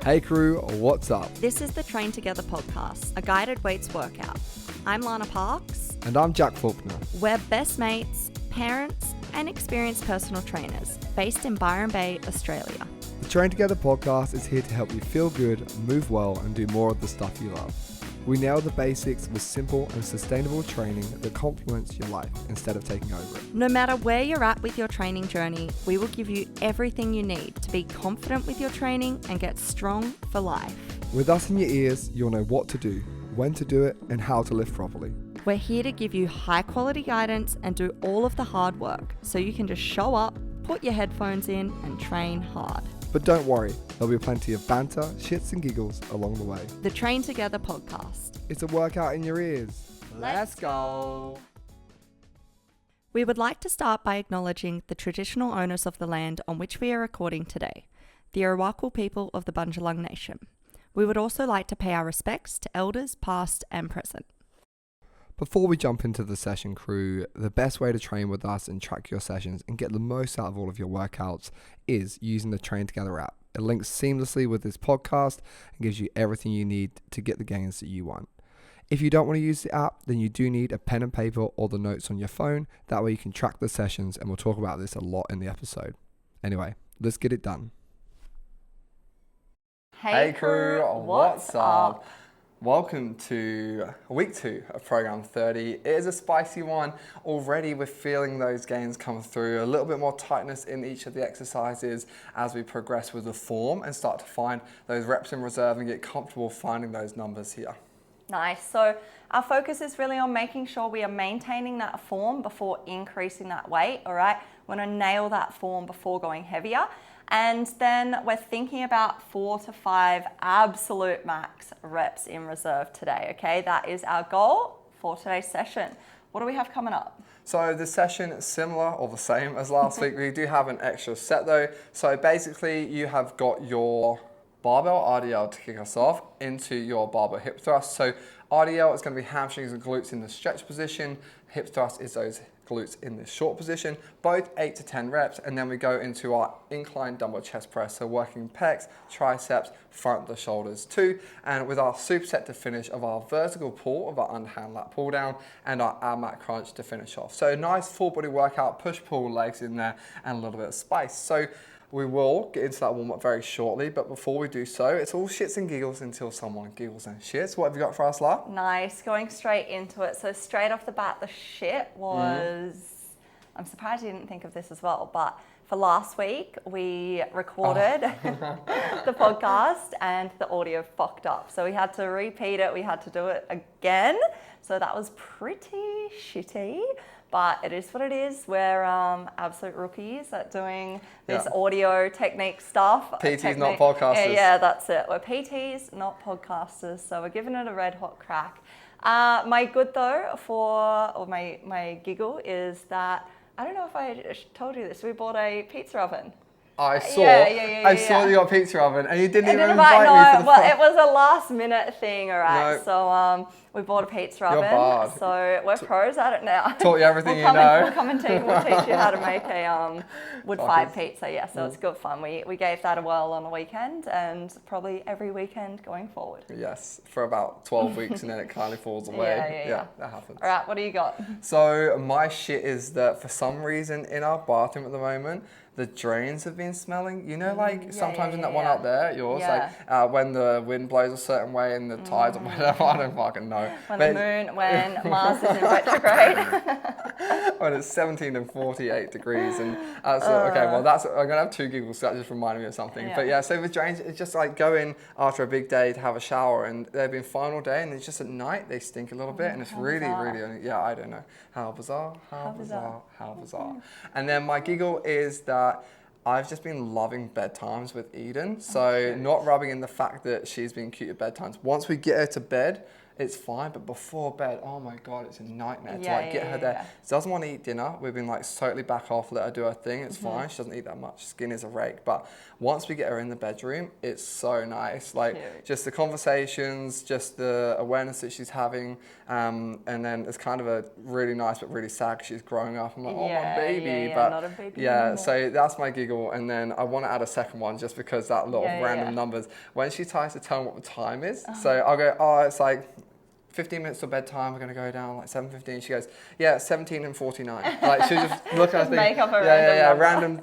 Hey crew, what's up? This is the Train Together podcast, a guided weights workout. I'm Lana Parks. And I'm Jack Faulkner. We're best mates, parents, and experienced personal trainers based in Byron Bay, Australia. The Train Together podcast is here to help you feel good, move well, and do more of the stuff you love. We nail the basics with simple and sustainable training that complements your life instead of taking over it. No matter where you're at with your training journey, we will give you everything you need to be confident with your training and get strong for life. With us in your ears, you'll know what to do, when to do it, and how to lift properly. We're here to give you high quality guidance and do all of the hard work so you can just show up, put your headphones in, and train hard. But don't worry, there'll be plenty of banter, shits and giggles along the way. The Train Together podcast. It's a workout in your ears. Let's go. We would like to start by acknowledging the traditional owners of the land on which we are recording today, the Arakwal people of the Bundjalung Nation. We would also like to pay our respects to elders past and present. Before we jump into the session, crew, the best way to train with us and track your sessions and get the most out of all of your workouts is using the Train Together app. It links seamlessly with this podcast and gives you everything you need to get the gains that you want. If you don't want to use the app, then you do need a pen and paper or the notes on your phone. That way you can track the sessions, and we'll talk about this a lot in the episode. Anyway, let's get it done. Hey crew, what's up? Welcome to week 2 of program 30. It is a spicy one. Already we're feeling those gains come through, a little bit more tightness in each of the exercises as we progress with the form and start to find those reps in reserve and get comfortable finding those numbers here. Nice. So our focus is really on making sure we are maintaining that form before increasing that weight, all right? We want to nail that form before going heavier. And then we're thinking about 4 to 5 absolute max reps in reserve today, okay? That is our goal for today's session. What do we have coming up? So the session is similar or the same as last week. We do have an extra set though. So basically you have got your Barbell RDL to kick us off into your Barbell Hip Thrust. So RDL is going to be hamstrings and glutes in the stretch position. Hip Thrust is those glutes in the short position, both 8 to 10 reps, and then we go into our incline dumbbell chest press, so working pecs, triceps, front of the shoulders too, and with our superset to finish of our vertical pull of our underhand lat pull down and our Abmat crunch to finish off. So a nice full body workout, push pull legs in there and a little bit of spice. So we will get into that warm-up very shortly, but before we do so, it's all shits and giggles until someone giggles and shits. What have you got for us, La? Nice, going straight into it. So straight off the bat, the shit was, I'm surprised you didn't think of this as well, but for last week, we recorded the podcast and the audio fucked up. So we had to repeat it, we had to do it again. So that was pretty shitty. But it is what it is. We're absolute rookies at doing this audio technique stuff. PTs, not podcasters. Yeah, that's it. We're PTs, not podcasters. So we're giving it a red hot crack. My good though my giggle is that, I don't know if I told you this, we bought a pizza oven. I saw you got a pizza oven and you didn't even invite me for the Well, it was a last minute thing, all right? No. So we bought a pizza oven. Barred. So we're pros at it now. Taught you everything you know. We'll come and we'll teach you how to make a wood-fired pizza. Yeah, so it's good fun. We gave that a whirl on the weekend and probably every weekend going forward. Yes, for about 12 weeks and then it kind of falls away. Yeah, that happens. All right, what do you got? So my shit is that for some reason in our bathroom at the moment, the drains have been smelling, you know, like sometimes in that one out there, yours, like when the wind blows a certain way and the tides, I don't fucking know. When Mars is in retrograde. When it's 17 and 48 degrees and okay, well I'm gonna have 2 giggles, so that just reminded me of something. Yeah. But yeah, so with drains, it's just like go in after a big day to have a shower and they've been fine all day and it's just at night they stink a little bit and it's really, I don't know. How bizarre. And then my giggle is that I've just been loving bedtimes with Eden. So not rubbing in the fact that she's been cute at bedtimes. Once we get her to bed, it's fine, but before bed, oh my God, it's a nightmare to Yeah, like get yeah, her there. yeah. She doesn't want to eat dinner. We've been like totally back off, let her do her thing. It's fine. She doesn't eat that much. Skin is a rake. But once we get her in the bedroom, it's so nice. Like Cute. just the conversations, just the awareness that she's having. And then it's kind of a really nice but really sad 'cause she's growing up. I'm like, oh, my baby. Yeah, but not a baby yeah, anymore. so that's my giggle. And then I want to add a second one just because that lot of random numbers. When she tries to tell me what the time is, so I'll go, oh, it's like 15 minutes till bedtime, we're going to go down like 7:15. She goes, yeah, 17 and 49. Like she'll just look at her make up a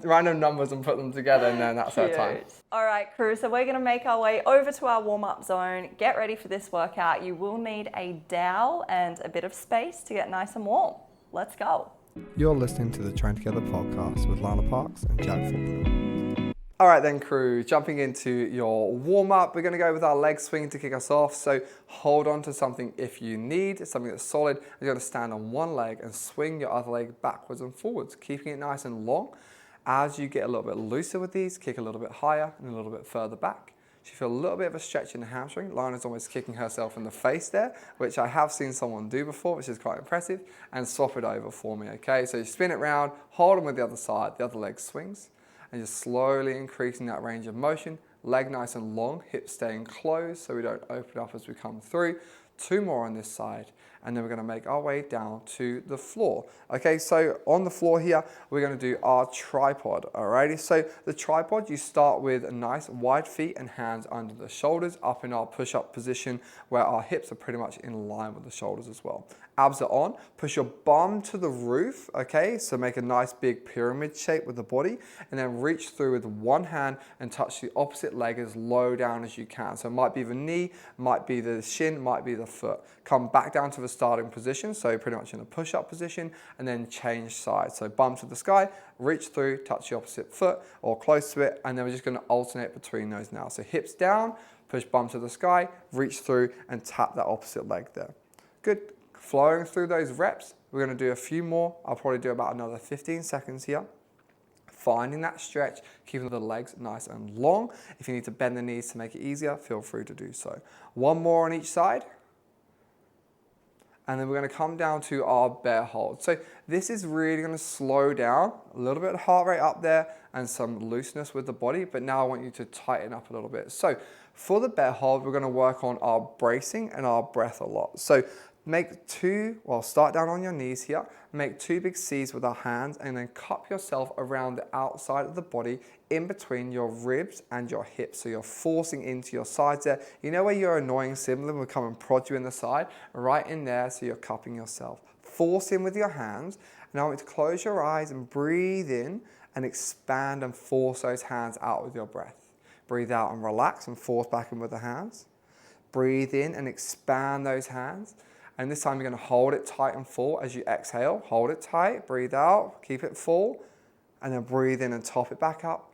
random numbers and put them together, and then that's her time. All right, crew, so we're going to make our way over to our warm-up zone. Get ready for this workout. You will need a dowel and a bit of space to get nice and warm. Let's go. You're listening to the Train Together podcast with Lana Parks and Jack Faulkner. All right then, crew, jumping into your warm-up, we're going to go with our leg swing to kick us off. So hold on to something if you need, something that's solid. You're going to stand on one leg and swing your other leg backwards and forwards, keeping it nice and long. As you get a little bit looser with these, kick a little bit higher and a little bit further back. You feel a little bit of a stretch in the hamstring. Lana's almost kicking herself in the face there, which I have seen someone do before, which is quite impressive. And swap it over for me, okay? So you spin it round, hold them with the other side, the other leg swings. And just slowly increasing that range of motion. Leg nice and long, hips staying closed so we don't open up as we come through. 2 more on this side. And then we're going to make our way down to the floor. Okay, so on the floor here, we're going to do our tripod. Alrighty, so the tripod, you start with a nice wide feet and hands under the shoulders, up in our push-up position where our hips are pretty much in line with the shoulders as well. Abs are on, push your bum to the roof, okay? So make a nice big pyramid shape with the body, and then reach through with one hand and touch the opposite leg as low down as you can. So it might be the knee, might be the shin, might be the foot. Come back down to the starting position, so pretty much in a push-up position, and then change sides. So bum to the sky, reach through, touch the opposite foot or close to it, and then we're just gonna alternate between those now. So hips down, push bum to the sky, reach through, and tap that opposite leg there. Good. Flowing through those reps, we're going to do a few more. I'll probably do about another 15 seconds here. Finding that stretch, keeping the legs nice and long. If you need to bend the knees to make it easier, feel free to do so. 1 more on each side. And then we're going to come down to our bear hold. So this is really going to slow down, a little bit of heart rate up there and some looseness with the body. But now I want you to tighten up a little bit. So for the bear hold, we're going to work on our bracing and our breath a lot. So start down on your knees here, make 2 big C's with our hands and then cup yourself around the outside of the body in between your ribs and your hips. So you're forcing into your sides there. You know where your annoying sibling will come and prod you in the side? Right in there, so you're cupping yourself. Force in with your hands. Now I want you to close your eyes and breathe in and expand and force those hands out with your breath. Breathe out and relax and force back in with the hands. Breathe in and expand those hands. And this time you're going to hold it tight and full as you exhale. Hold it tight, breathe out, keep it full, and then breathe in and top it back up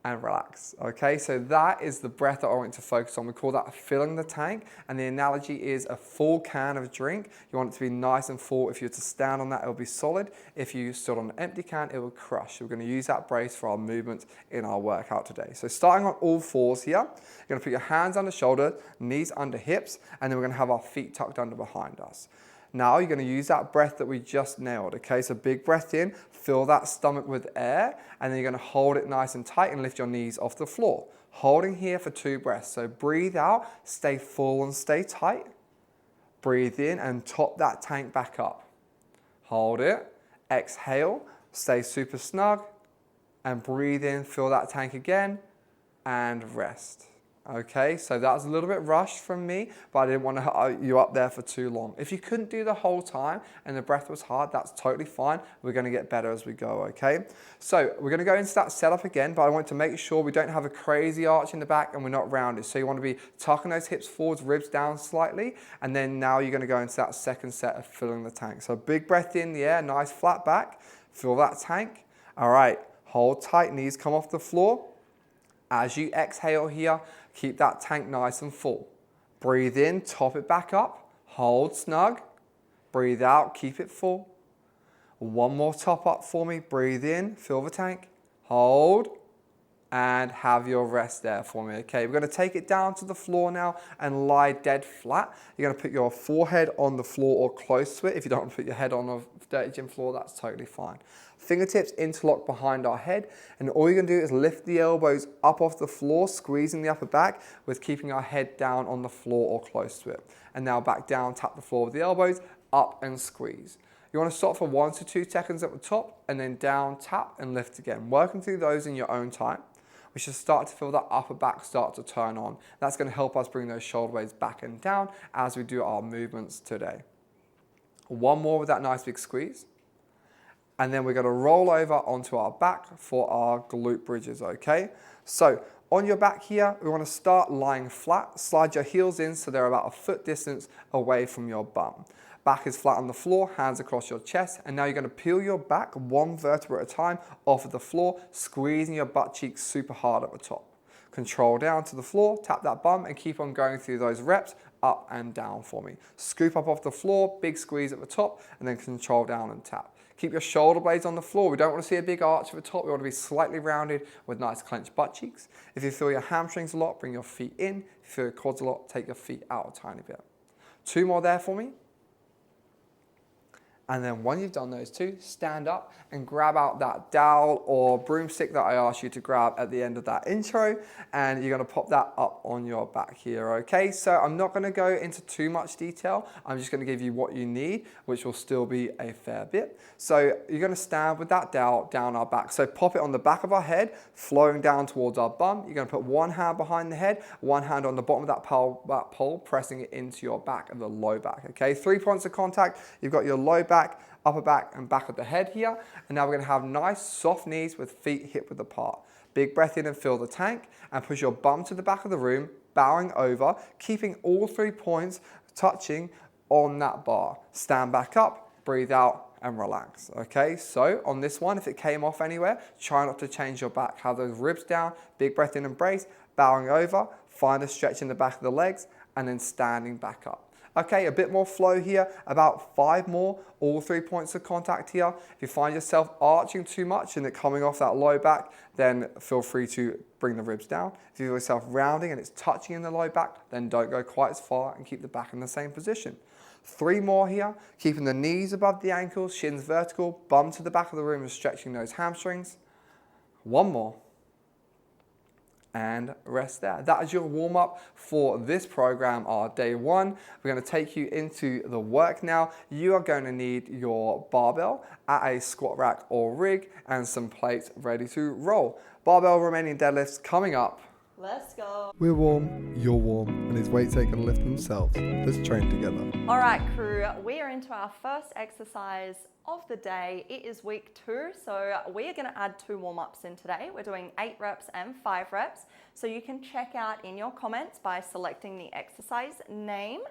and relax. Okay, so that is the breath that I want you to focus on. We call that filling the tank, and the analogy is a full can of drink. You want it to be nice and full. If you were to stand on that, it'll be solid. If you stood on an empty can, it will crush. We're going to use that brace for our movements in our workout today. So starting on all fours here, you're going to put your hands under shoulders, knees under hips, and then we're going to have our feet tucked under behind us. Now you're going to use that breath that we just nailed, okay? So big breath in, fill that stomach with air, and then you're going to hold it nice and tight and lift your knees off the floor. Holding here for 2 breaths. So breathe out, stay full and stay tight. Breathe in and top that tank back up. Hold it, exhale, stay super snug, and breathe in, fill that tank again, and rest. Okay, so that was a little bit rushed from me, but I didn't want to hold you up there for too long. If you couldn't do the whole time and the breath was hard, that's totally fine. We're going to get better as we go, okay? So we're going to go into that setup again, but I want to make sure we don't have a crazy arch in the back and we're not rounded. So you want to be tucking those hips forwards, ribs down slightly, and then now you're going to go into that second set of filling the tank. So big breath in the air, nice flat back, fill that tank. All right, hold tight, knees come off the floor. As you exhale here, keep that tank nice and full. Breathe in, top it back up, hold snug. Breathe out, keep it full. 1 more top up for me. Breathe in, fill the tank, hold, and have your rest there for me. Okay, we're going to take it down to the floor now and lie dead flat. You're going to put your forehead on the floor or close to it. If you don't want to put your head on a dirty gym floor, that's totally fine. Fingertips interlock behind our head, and all you're going to do is lift the elbows up off the floor, squeezing the upper back with keeping our head down on the floor or close to it. And now back down, tap the floor with the elbows, up and squeeze. You want to stop for 1 to 2 seconds at the top and then down, tap and lift again. Working through those in your own time. We should start to feel that upper back start to turn on. That's going to help us bring those shoulder blades back and down as we do our movements today. One more with that nice big squeeze. And then we're going to roll over onto our back for our glute bridges, okay? So on your back here, we want to start lying flat. Slide your heels in so they're about a foot distance away from your bum. Back is flat on the floor, hands across your chest, and now you're going to peel your back one vertebra at a time off of the floor, squeezing your butt cheeks super hard at the top. Control down to the floor, tap that bum, and keep on going through those reps up and down for me. Scoop up off the floor, big squeeze at the top, and then control down and tap. Keep your shoulder blades on the floor. We don't want to see a big arch at the top. We want to be slightly rounded with nice clenched butt cheeks. If you feel your hamstrings a lot, bring your feet in. If you feel your quads a lot, take your feet out a tiny bit. 2 more there for me. And then when you've done those 2, stand up and grab out that dowel or broomstick that I asked you to grab at the end of that intro, and you're going to pop that up on your back here, okay? So I'm not going to go into too much detail. I'm just going to give you what you need, which will still be a fair bit. So you're going to stand with that dowel down our back. So pop it on the back of our head, flowing down towards our bum. You're going to put one hand behind the head, one hand on the bottom of that pole, pressing it into your back and the low back, okay? 3 points of contact. You've got your low back, upper back and back of the head here. And now we're going to have nice soft knees with feet hip width apart. Big breath in and fill the tank and push your bum to the back of the room, bowing over, keeping all 3 points touching on that bar. Stand back up, breathe out and relax. Okay, so on this one, if it came off anywhere, try not to change your back. Have those ribs down, big breath in and brace, bowing over, find a stretch in the back of the legs and then standing back up. Okay, a bit more flow here, about 5 more, all 3 points of contact here. If you find yourself arching too much and it coming off that low back, then feel free to bring the ribs down. If you feel yourself rounding and it's touching in the low back, then don't go quite as far and keep the back in the same position. 3 more here, keeping the knees above the ankles, shins vertical, bum to the back of the room and stretching those hamstrings. 1 more. And rest there. That is your warm-up for this program, our day 1. We're going to take you into the work now. You are going to need your barbell at a squat rack or rig and some plates ready to roll. Barbell remaining deadlifts coming up. Let's go. We're warm, you're warm, and these weights ain't going to lift themselves. Let's train together. All right, crew, we are into our first exercise of the day. It is week 2, so we are going to add 2 warm-ups in today. We're doing 8 reps and 5 reps. So you can check out in your comments by selecting the exercise name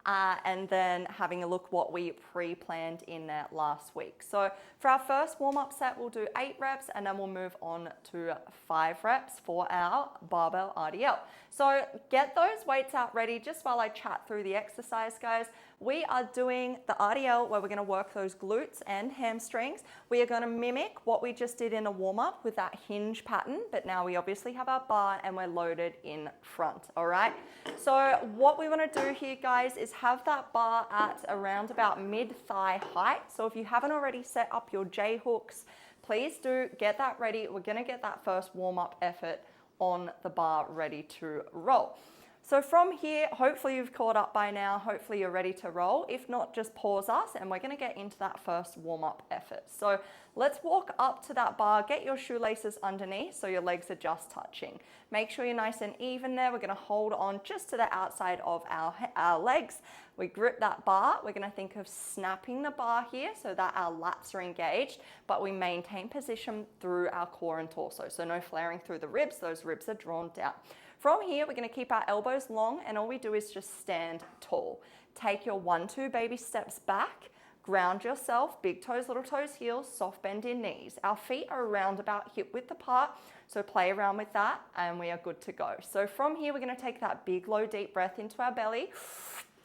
and then having a look what we pre-planned in there last week. So for our first warm-up set, we'll do 8 reps and then we'll move on to 5 reps for our Barbell RDL. So get those weights out ready just while I chat through the exercise, guys. We are doing the RDL where we're going to work those glutes and hamstrings. We are going to mimic what we just did in a warm-up with that hinge pattern, but now we obviously have our bar and we're loaded in front, all right? So what we want to do here, guys, is have that bar at around about mid-thigh height. So if you haven't already set up your J hooks, please do get that ready. We're going to get that first warm-up effort on the bar ready to roll. So from here, hopefully you've caught up by now. Hopefully you're ready to roll. If not, just pause us and we're going to get into that first warm-up effort. So let's walk up to that bar. Get your shoelaces underneath so your legs are just touching. Make sure you're nice and even there. We're going to hold on just to the outside of our legs. We grip that bar. We're going to think of snapping the bar here so that our lats are engaged, but we maintain position through our core and torso. So no flaring through the ribs. Those ribs are drawn down. From here, we're going to keep our elbows long and all we do is just stand tall. Take your 1-2 baby steps back, ground yourself, big toes, little toes, heels, soft bend in knees. Our feet are around about hip width apart, so play around with that and we are good to go. So from here, we're going to take that big, low, deep breath into our belly.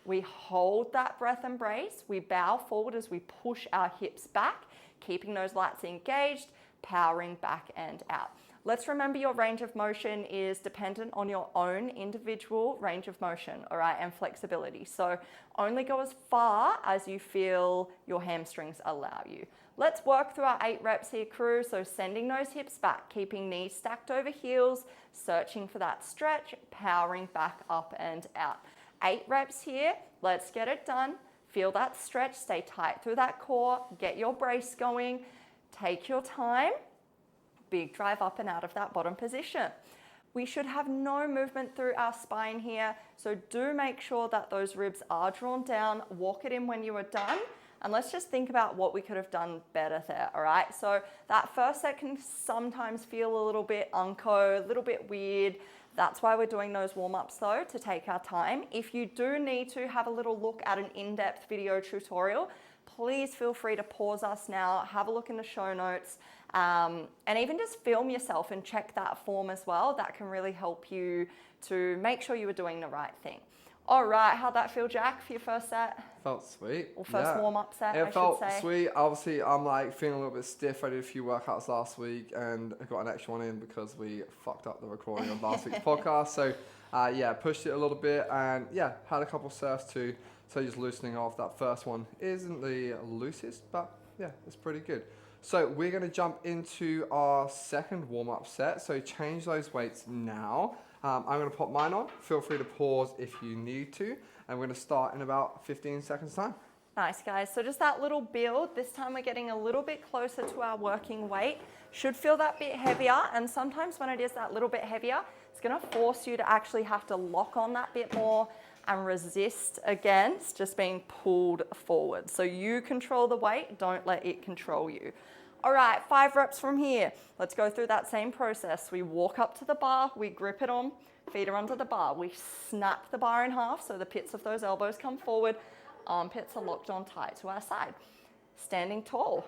We hold that breath and brace. We bow forward as we push our hips back, keeping those lats engaged, powering back and out. let's remember your range of motion is dependent on your own individual range of motion, all right, and flexibility. So only go as far as you feel your hamstrings allow you. Let's work through our 8 reps here, crew. So sending those hips back, keeping knees stacked over heels, searching for that stretch, powering back up and out. 8 reps here, let's get it done. Feel that stretch, stay tight through that core, get your brace going, take your time. Big drive up and out of that bottom position. We should have no movement through our spine here, so do make sure that those ribs are drawn down. Walk it in when you are done, and let's just think about what we could have done better there, all right? So that first set can sometimes feel a little bit unco, a little bit weird. That's why we're doing those warm-ups though, to take our time. If you do need to have a little look at an in-depth video tutorial, please feel free to pause us now, have a look in the show notes, and even just film yourself and check that form as well. That can really help you to make sure you are doing the right thing. All right, how'd that feel, Jack, for your first set? Felt sweet. Or first warm-up set, I should say. It felt sweet. Obviously, I'm like feeling a little bit stiff. I did a few workouts last week and I got an extra one in because we fucked up the recording of last week's podcast. So yeah, pushed it a little bit and yeah, had a couple surfs too. So just loosening off. That first one isn't the loosest, but yeah, it's pretty good. So we're going to jump into our second warm-up set. So change those weights now. I'm going to pop mine on. Feel free to pause if you need to. And we're going to start in about 15 seconds time. Nice, guys. So just that little build. This time we're getting a little bit closer to our working weight. Should feel that bit heavier. And sometimes when it is that little bit heavier, it's going to force you to actually have to lock on that bit more and resist against just being pulled forward. So you control the weight, don't let it control you. All right, 5 reps from here. Let's go through that same process. We walk up to the bar, we grip it on, feet are under the bar. We snap the bar in half so the pits of those elbows come forward, armpits are locked on tight to our side. Standing tall,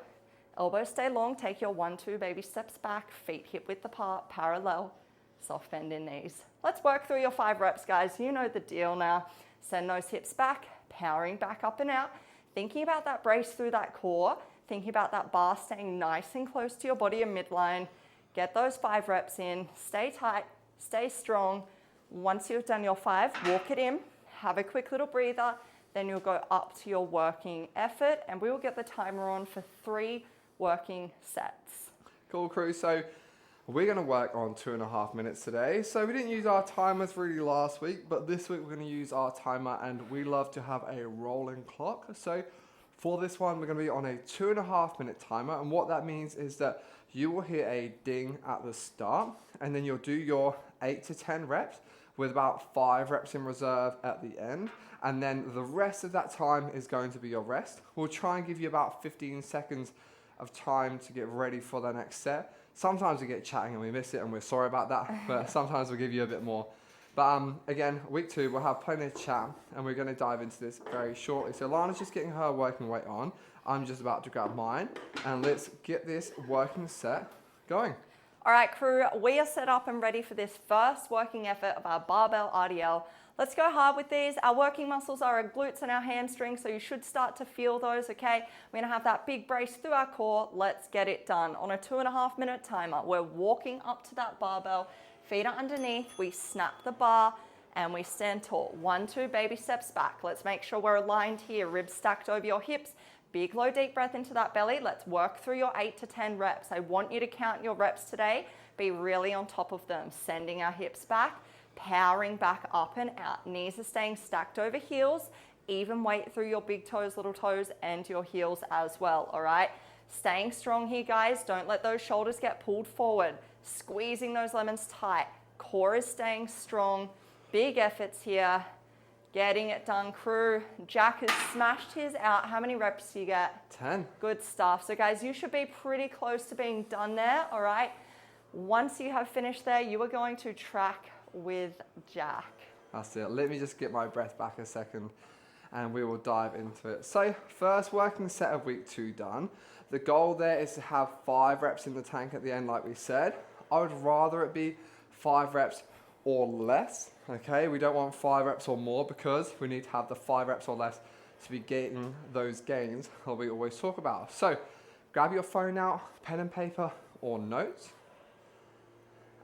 elbows stay long, take your 1-2 baby steps back, feet hip width apart, parallel, soft bend in knees. Let's work through your 5 reps, guys. You know the deal now. Send those hips back, powering back up and out, thinking about that brace through that core, thinking about that bar staying nice and close to your body and midline. Get those 5 reps in, stay tight, stay strong. Once you've done your 5, walk it in, have a quick little breather, then you'll go up to your working effort and we will get the timer on for 3 working sets. Cool, crew. So we're going to work on 2.5 minutes today. So we didn't use our timers really last week, but this week we're going to use our timer and we love to have a rolling clock. So for this one, we're going to be on a 2.5 minute timer. And what that means is that you will hear a ding at the start and then you'll do your 8 to 10 reps with about 5 reps in reserve at the end. And then the rest of that time is going to be your rest. We'll try and give you about 15 seconds of time to get ready for the next set. Sometimes we get chatting and we miss it and we're sorry about that, but sometimes we'll give you a bit more. But again, week 2, we'll have plenty of chat and we're going to dive into this very shortly. So Lana's just getting her working weight on. I'm just about to grab mine and let's get this working set going. All right, crew, we are set up and ready for this first working effort of our Barbell RDL. Let's go hard with these. Our working muscles are our glutes and our hamstrings, so you should start to feel those, okay? We're gonna have that big brace through our core. Let's get it done. On a 2.5 minute timer, we're walking up to that barbell, feet are underneath, we snap the bar, and we stand tall. 1-2 baby steps back. Let's make sure we're aligned here, ribs stacked over your hips. Big, low, deep breath into that belly. Let's work through your 8 to 10 reps. I want you to count your reps today. Be really on top of them. Sending our hips back, powering back up and out. Knees are staying stacked over heels. Even weight through your big toes, little toes, and your heels as well, all right? Staying strong here, guys. Don't let those shoulders get pulled forward. Squeezing those lemons tight. Core is staying strong. Big efforts here. Getting it done, crew. Jack has smashed his out. How many reps do you get? 10. Good stuff. So guys, you should be pretty close to being done there, all right? Once you have finished there, you are going to track with Jack. That's it. Let me just get my breath back a second and we will dive into it. So first working set of week 2 done. The goal there is to have 5 reps in the tank at the end, like we said. I would rather it be 5 reps or less, okay? We don't want 5 reps or more because we need to have the 5 reps or less to be getting those gains that we always talk about. So grab your phone out, pen and paper or notes.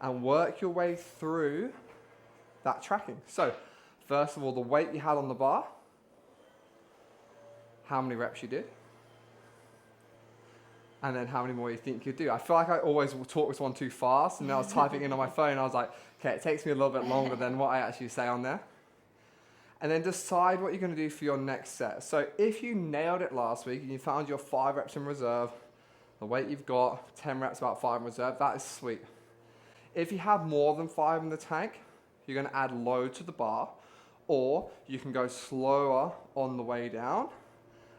and work your way through that tracking. So, first of all, the weight you had on the bar, how many reps you did, and then how many more you think you do. I feel like I always talk this one too fast, and then I was typing in on my phone, I was like, okay, it takes me a little bit longer than what I actually say on there. And then decide what you're going to do for your next set. So if you nailed it last week and you found your 5 reps in reserve, the weight you've got, 10 reps, about 5 in reserve, that is sweet. If you have more than 5 in the tank, you're going to add load to the bar, or you can go slower on the way down,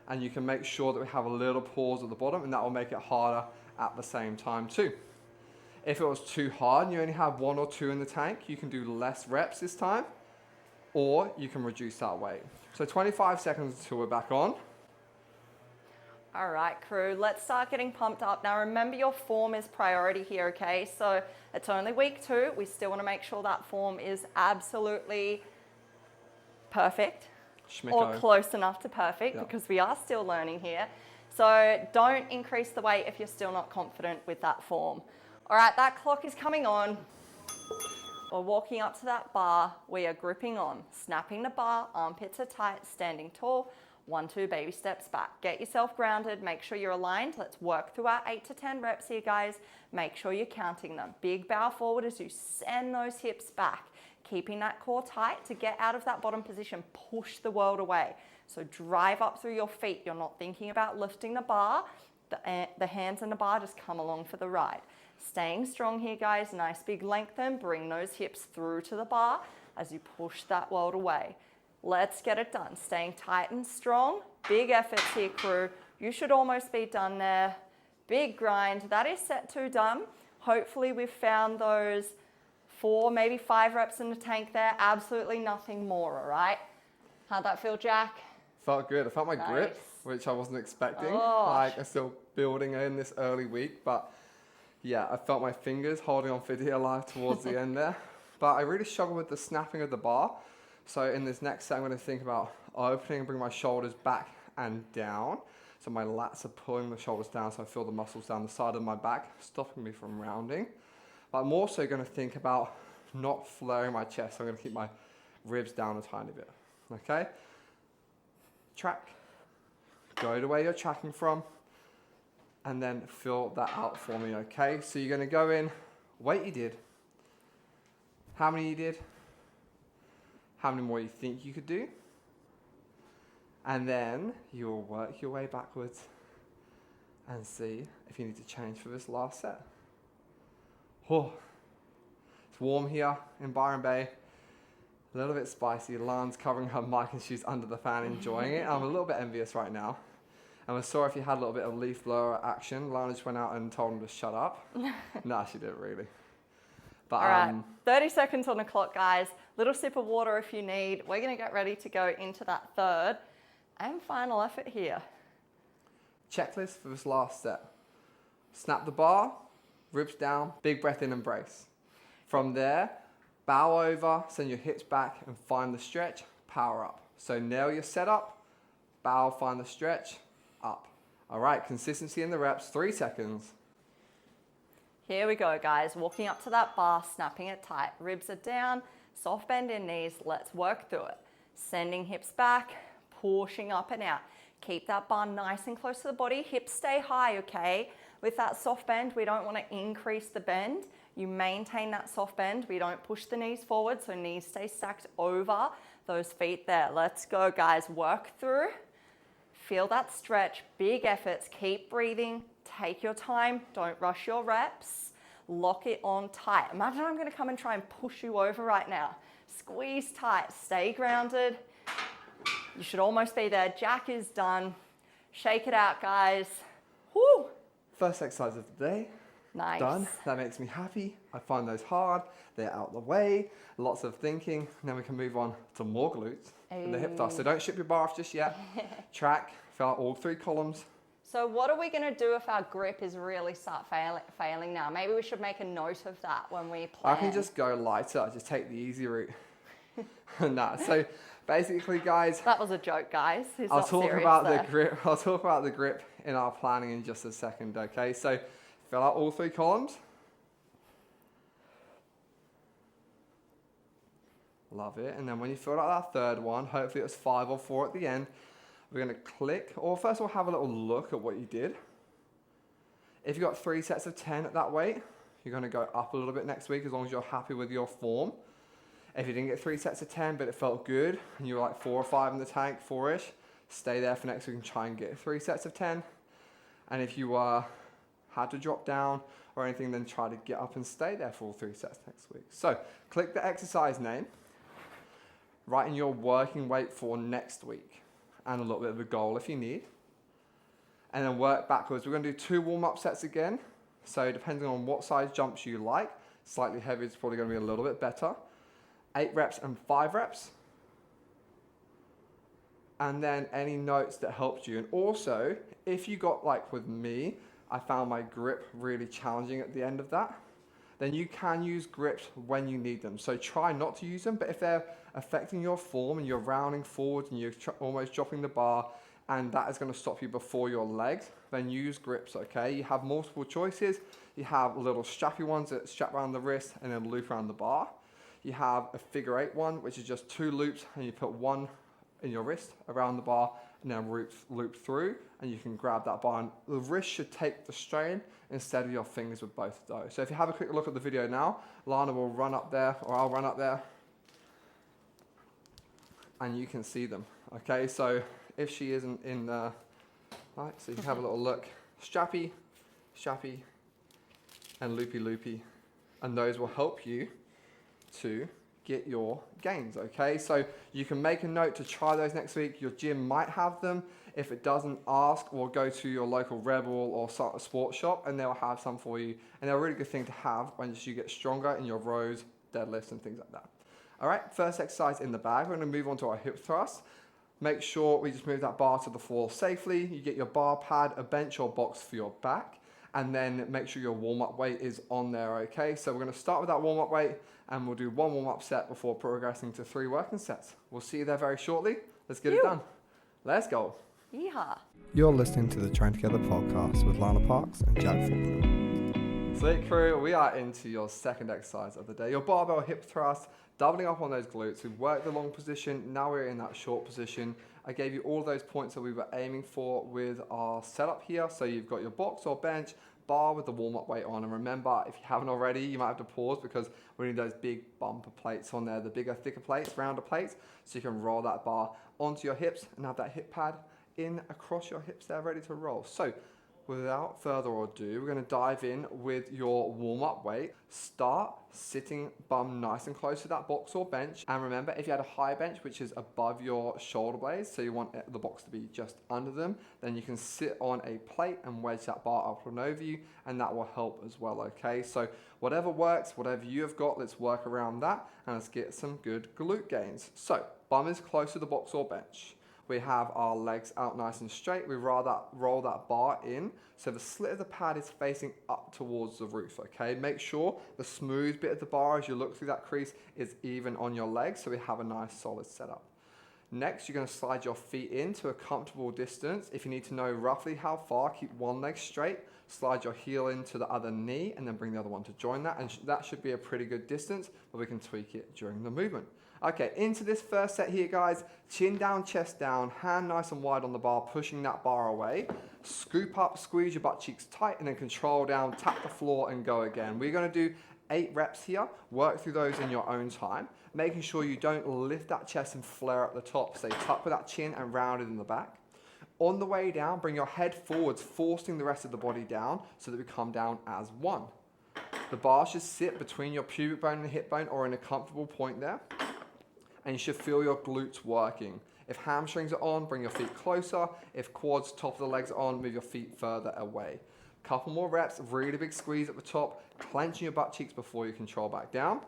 and you can make sure that we have a little pause at the bottom, and that will make it harder at the same time too. If it was too hard and you only have 1 or 2 in the tank, you can do less reps this time, or you can reduce that weight. So 25 seconds until we're back on. All right, crew, let's start getting pumped up. Now remember, your form is priority here, okay? So it's only week 2. We still want to make sure that form is absolutely perfect. Schmicko. Or close enough to perfect, yep, because we are still learning here. So don't increase the weight if you're still not confident with that form. All right, that clock is coming on. We're walking up to that bar. We are gripping on, snapping the bar, armpits are tight, standing tall. 1, 2 baby steps back. Get yourself grounded. Make sure you're aligned. Let's work through our 8 to 10 reps here, guys. Make sure you're counting them. Big bow forward as you send those hips back. Keeping that core tight to get out of that bottom position. Push the world away. So drive up through your feet. You're not thinking about lifting the bar. The hands and the bar just come along for the ride. Staying strong here, guys. Nice big lengthen. Bring those hips through to the bar as you push that world away. Let's get it done. Staying tight and strong. Big efforts here, crew. You should almost be done there. Big grind. That is set 2 done. Hopefully we've found those 4, maybe 5 reps in the tank there. Absolutely nothing more, all right? How'd that feel, Jack? Felt good. I felt my Nice. grip, which I wasn't expecting. Oh. Like, I'm still building in this early week, but yeah, I felt my fingers holding on for dear life towards the end there. But I really struggled with the snapping of the bar. So in this next set, I'm going to think about opening and bring my shoulders back and down. So my lats are pulling the shoulders down, so I feel the muscles down the side of my back, stopping me from rounding. But I'm also going to think about not flaring my chest. So I'm going to keep my ribs down a tiny bit. Okay? Track. Go to where you're tracking from. And then fill that out for me, okay? So you're going to go in, weight you did, how many you did, how many more you think you could do, and then you'll work your way backwards and see if you need to change for this last set. Oh, it's warm here in Byron Bay, a little bit spicy. Lana's covering her mic and she's under the fan enjoying it. I'm a little bit envious right now. And I saw if you had a little bit of leaf blower action. Lana just went out and told him to shut up. Nah, she didn't really. But, all right, 30 seconds on the clock, guys. Little sip of water if you need. We're going to get ready to go into that 3rd and final effort here. Checklist for this last set. Snap the bar, ribs down, big breath in and brace. From there, bow over, send your hips back and find the stretch, power up. So nail your setup, bow, find the stretch, up. All right, consistency in the reps, 3 seconds. Here we go, guys. Walking up to that bar, snapping it tight. Ribs are down, soft bend in knees. Let's work through it. Sending hips back, pushing up and out. Keep that bar nice and close to the body. Hips stay high, okay? With that soft bend, we don't want to increase the bend. You maintain that soft bend. We don't push the knees forward, so knees stay stacked over those feet there. Let's go, guys. Work through. Feel that stretch, big efforts, keep breathing, take your time, don't rush your reps, lock it on tight. Imagine I'm gonna come and try and push you over right now. Squeeze tight, stay grounded. You should almost be there. Jack is done. Shake it out, guys. Woo! First exercise of the day. Nice. Done. That makes me happy. I find those hard. They're out the way. Lots of thinking. And then we can move on to more glutes and the hip thrust. So don't ship your bar off just yet. Track. Fill out all 3 columns. So what are we going to do if our grip is really start failing now? Maybe we should make a note of that when we plan. I can just go lighter. Just take the easy route. Nah. So basically, guys. That was a joke, guys. I'll talk about the grip. I'll talk about the grip in our planning in just a second. Okay. So fill out all 3 columns. Love it. And then when you feel like that third one, hopefully it was 5 or 4 at the end, we're going to click, or first of all, have a little look at what you did. If you got 3 sets of 10 at that weight, you're going to go up a little bit next week as long as you're happy with your form. If you didn't get 3 sets of 10, but it felt good, and you were like 4 or 5 in the tank, 4-ish, stay there for next week and try and get 3 sets of 10. And if you had to drop down or anything, then try to get up and stay there for all 3 sets next week. So click the exercise name, write in your working weight for next week, and a little bit of a goal if you need. And then work backwards. We're going to do 2 warm-up sets again. So depending on what size jumps you like, slightly heavier is probably going to be a little bit better. 8 reps and 5 reps. And then any notes that helped you. And also, if you got like with me, I found my grip really challenging at the end of that, then you can use grips when you need them. So try not to use them, but if they're affecting your form and you're rounding forwards and you're almost dropping the bar, and that is going to stop you before your legs, then use grips, okay? You have multiple choices. You have little strappy ones that strap around the wrist and then loop around the bar. You have a figure 8 one, which is just 2 loops, and you put one in your wrist around the bar and then loop through, and you can grab that bar, and the wrist should take the strain instead of your fingers with both of those. So if you have a quick look at the video now, Lana will run up there, or I'll run up there, and you can see them, okay? So if she isn't in there, right, so you can have a little look. Strappy, strappy, and loopy, loopy, and those will help you to get your gains, okay? So you can make a note to try those next week. Your gym might have them. If it doesn't, ask or go to your local Rebel or sports shop and they'll have some for you. And they're a really good thing to have when you get stronger in your rows, deadlifts, and things like that. All right, first exercise in the bag. We're gonna move on to our hip thrust. Make sure we just move that bar to the floor safely. You get your bar pad, a bench or box for your back, and then make sure your warm-up weight is on there, okay? So we're gonna start with that warm-up weight, and we'll do 1 warm-up set before progressing to 3 working sets. We'll see you there very shortly. Let's get it done. Let's go. Yeehaw. You're listening to the Train Together podcast with Lana Parks and Jack Faulkner. Sweet crew, we are into your second exercise of the day, your barbell hip thrust, doubling up on those glutes. We've worked the long position, now we're in that short position. I gave you all those points that we were aiming for with our setup here. So you've got your box or bench, bar with the warm-up weight on. And remember, if you haven't already, you might have to pause because we need those big bumper plates on there, the bigger, thicker plates, rounder plates, so you can roll that bar onto your hips and have that hip pad in across your hips there, ready to roll. So without further ado, we're going to dive in with your warm-up weight. Start sitting bum nice and close to that box or bench. And remember, if you had a high bench, which is above your shoulder blades, so you want the box to be just under them, then you can sit on a plate and wedge that bar up and over you, and that will help as well, okay? So whatever works, whatever you have got, let's work around that, and let's get some good glute gains. So bum is close to the box or bench. We have our legs out nice and straight. We roll that bar in, so the slit of the pad is facing up towards the roof, okay? Make sure the smooth bit of the bar as you look through that crease is even on your legs, so we have a nice solid setup. Next, you're gonna slide your feet into a comfortable distance. If you need to know roughly how far, keep one leg straight, slide your heel into the other knee, and then bring the other one to join that, and that should be a pretty good distance, but we can tweak it during the movement. Okay, into this first set here, guys. Chin down, chest down, hand nice and wide on the bar, pushing that bar away. Scoop up, squeeze your butt cheeks tight, and then control down, tap the floor, and go again. We're gonna do 8 reps here. Work through those in your own time, making sure you don't lift that chest and flare up the top. Stay tucked with that chin and rounded in the back. On the way down, bring your head forwards, forcing the rest of the body down so that we come down as one. The bar should sit between your pubic bone and hip bone or in a comfortable point there. And you should feel your glutes working. If hamstrings are on, bring your feet closer. If quads, top of the legs are on, move your feet further away. Couple more reps, really big squeeze at the top, clenching your butt cheeks before you control back down.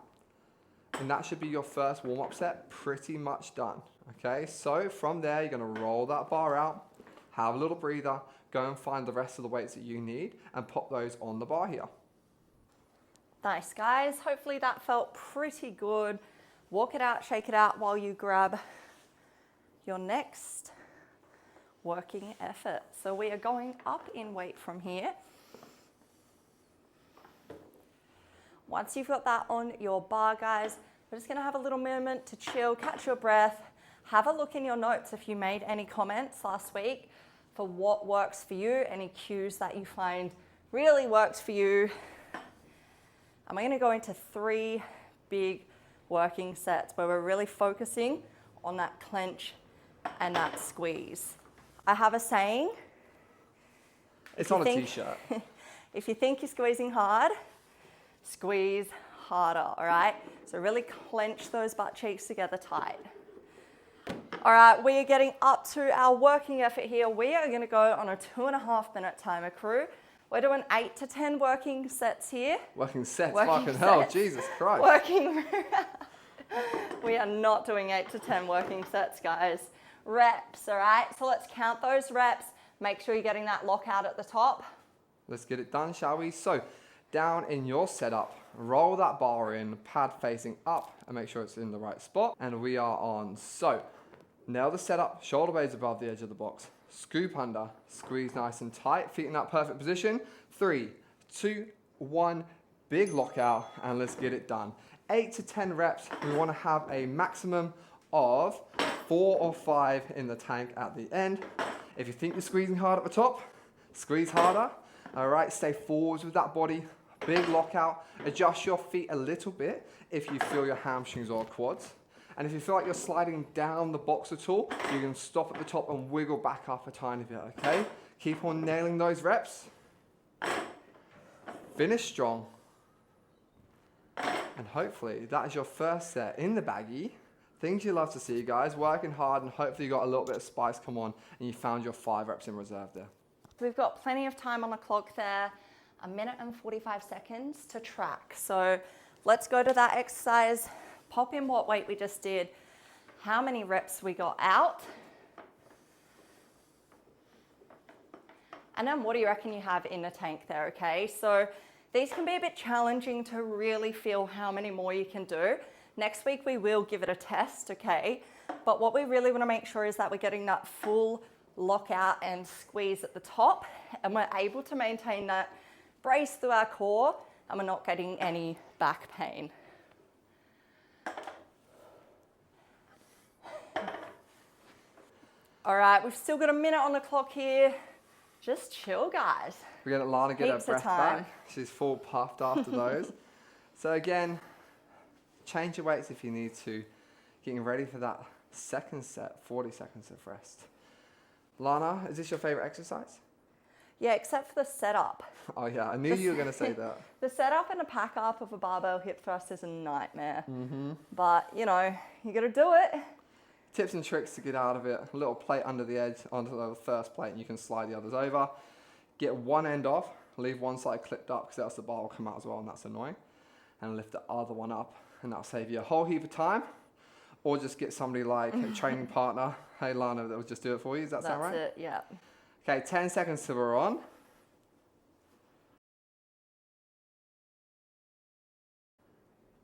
And that should be your first warm-up set, pretty much done. Okay, so from there, you're gonna roll that bar out, have a little breather, go and find the rest of the weights that you need and pop those on the bar here. Nice, guys. Hopefully that felt pretty good. Walk it out, shake it out while you grab your next working effort. So we are going up in weight from here. Once you've got that on your bar, guys, We're just gonna have a little moment to chill, catch your breath. Have a look in your notes if you made any comments last week for what works for you, any cues that you find really works for you. And we're gonna go into 3 big working sets where we're really focusing on that clench and that squeeze. I have a saying. It's on a t-shirt. If you think you're squeezing hard, squeeze harder, all right? So really clench those butt cheeks together tight. All right, we are getting up to our working effort here. We are gonna go on a 2.5 minute timer, crew. We're doing 8 to 10 working sets here. Working sets, Working fucking hell, sets. Jesus Christ. Working. We are not doing 8 to 10 working sets, guys. Reps, all right? So let's count those reps. Make sure you're getting that lockout at the top. Let's get it done, shall we? So, down in your setup, roll that bar in, pad facing up, and make sure it's in the right spot. And we are on. So, nail the setup, shoulder blades above the edge of the box. Scoop under, squeeze nice and tight, feet in that perfect position. 3, 2, 1, big lockout, and let's get it done. 8 to 10 reps, we wanna have a maximum of 4 or 5 in the tank at the end. If you think you're squeezing hard at the top, squeeze harder. All right, stay forwards with that body, big lockout. Adjust your feet a little bit if you feel your hamstrings or quads. And if you feel like you're sliding down the box at all, you can stop at the top and wiggle back up a tiny bit, okay? Keep on nailing those reps. Finish strong. And hopefully that is your first set in the baggie. Things you love to see, guys, working hard, and hopefully you got a little bit of spice come on and you found your 5 reps in reserve there. We've got plenty of time on the clock there, 1 minute and 45 seconds to track. So let's go to that exercise, pop in what weight we just did, how many reps we got out, and then what do you reckon you have in the tank there, okay? So these can be a bit challenging to really feel how many more you can do. Next week we will give it a test, okay? But what we really want to make sure is that we're getting that full lockout and squeeze at the top, and we're able to maintain that brace through our core, and we're not getting any back pain. All right, we've still got a minute on the clock here. Just chill, guys. We're gonna let Lana get her Heaps of breath time. back. She's full puffed after those. So again, change your weights if you need to. Getting ready for that second set, 40 seconds of rest. Lana, is this your favorite exercise? Yeah, except for the setup. Oh yeah, I knew you were gonna say that. The setup and the pack up of a barbell hip thrust is a nightmare. But you know, you gotta do it. Tips and tricks to get out of it. A little plate under the edge, onto the first plate, and you can slide the others over. Get one end off, leave one side clipped up, because else the bar will come out as well, and that's annoying. And lift the other one up, and that'll save you a whole heap of time. Or just get somebody like a training partner, hey Lana, that will just do it for you. Does that sound right? That's it, yeah. Okay, 10 seconds till we're on.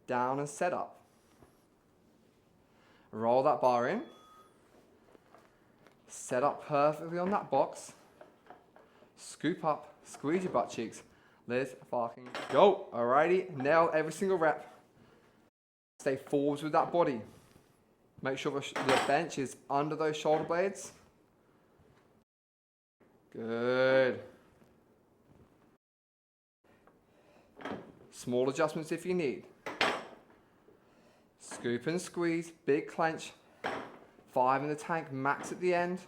Down and set up. Roll that bar in. Set up perfectly on that box. Scoop up, squeeze your butt cheeks. Let's fucking go. Alrighty, nail every single rep. Stay forwards with that body. Make sure the bench is under those shoulder blades. Good. Small adjustments if you need. Scoop and squeeze, big clench. 5 in the tank, max at the end.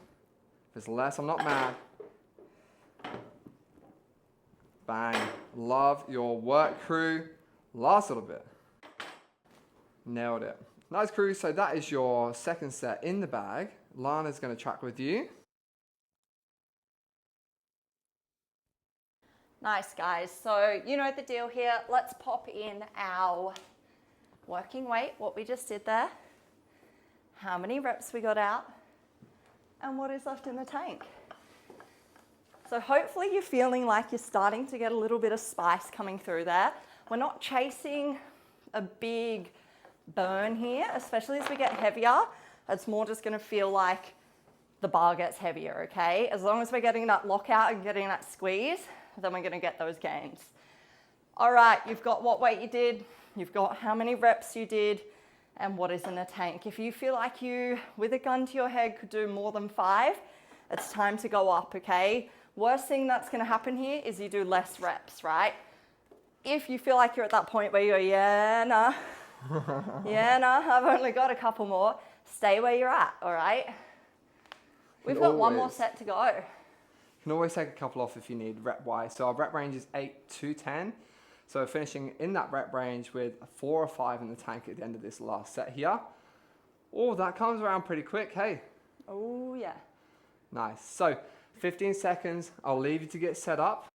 If it's less, I'm not mad. Bang. Love your work, crew. Last little bit. Nailed it. Nice, crew. So that is your second set in the bag. Lana's going to track with you. Nice, guys. So you know the deal here. Let's pop in our working weight, what we just did there, how many reps we got out, and what is left in the tank. So hopefully you're feeling like you're starting to get a little bit of spice coming through there. We're not chasing a big burn here, especially as we get heavier. It's more just going to feel like the bar gets heavier, okay? As long as we're getting that lockout and getting that squeeze, then we're going to get those gains. All right, you've got what weight you did, you've got how many reps you did. and what is in a tank. If you feel like you, with a gun to your head, could do more than 5, it's time to go up, okay? Worst thing that's gonna happen here is you do less reps, right? If you feel like you're at that point where you're, yeah, nah, I've only got a couple more, stay where you're at, all right? We've got one more set to go. You can always take a couple off if you need rep-wise. So our rep range is 8 to 10. So we're finishing in that rep range with 4 or 5 in the tank at the end of this last set here. Oh, that comes around pretty quick, hey? Oh, yeah. Nice. So 15 seconds, I'll leave you to get set up.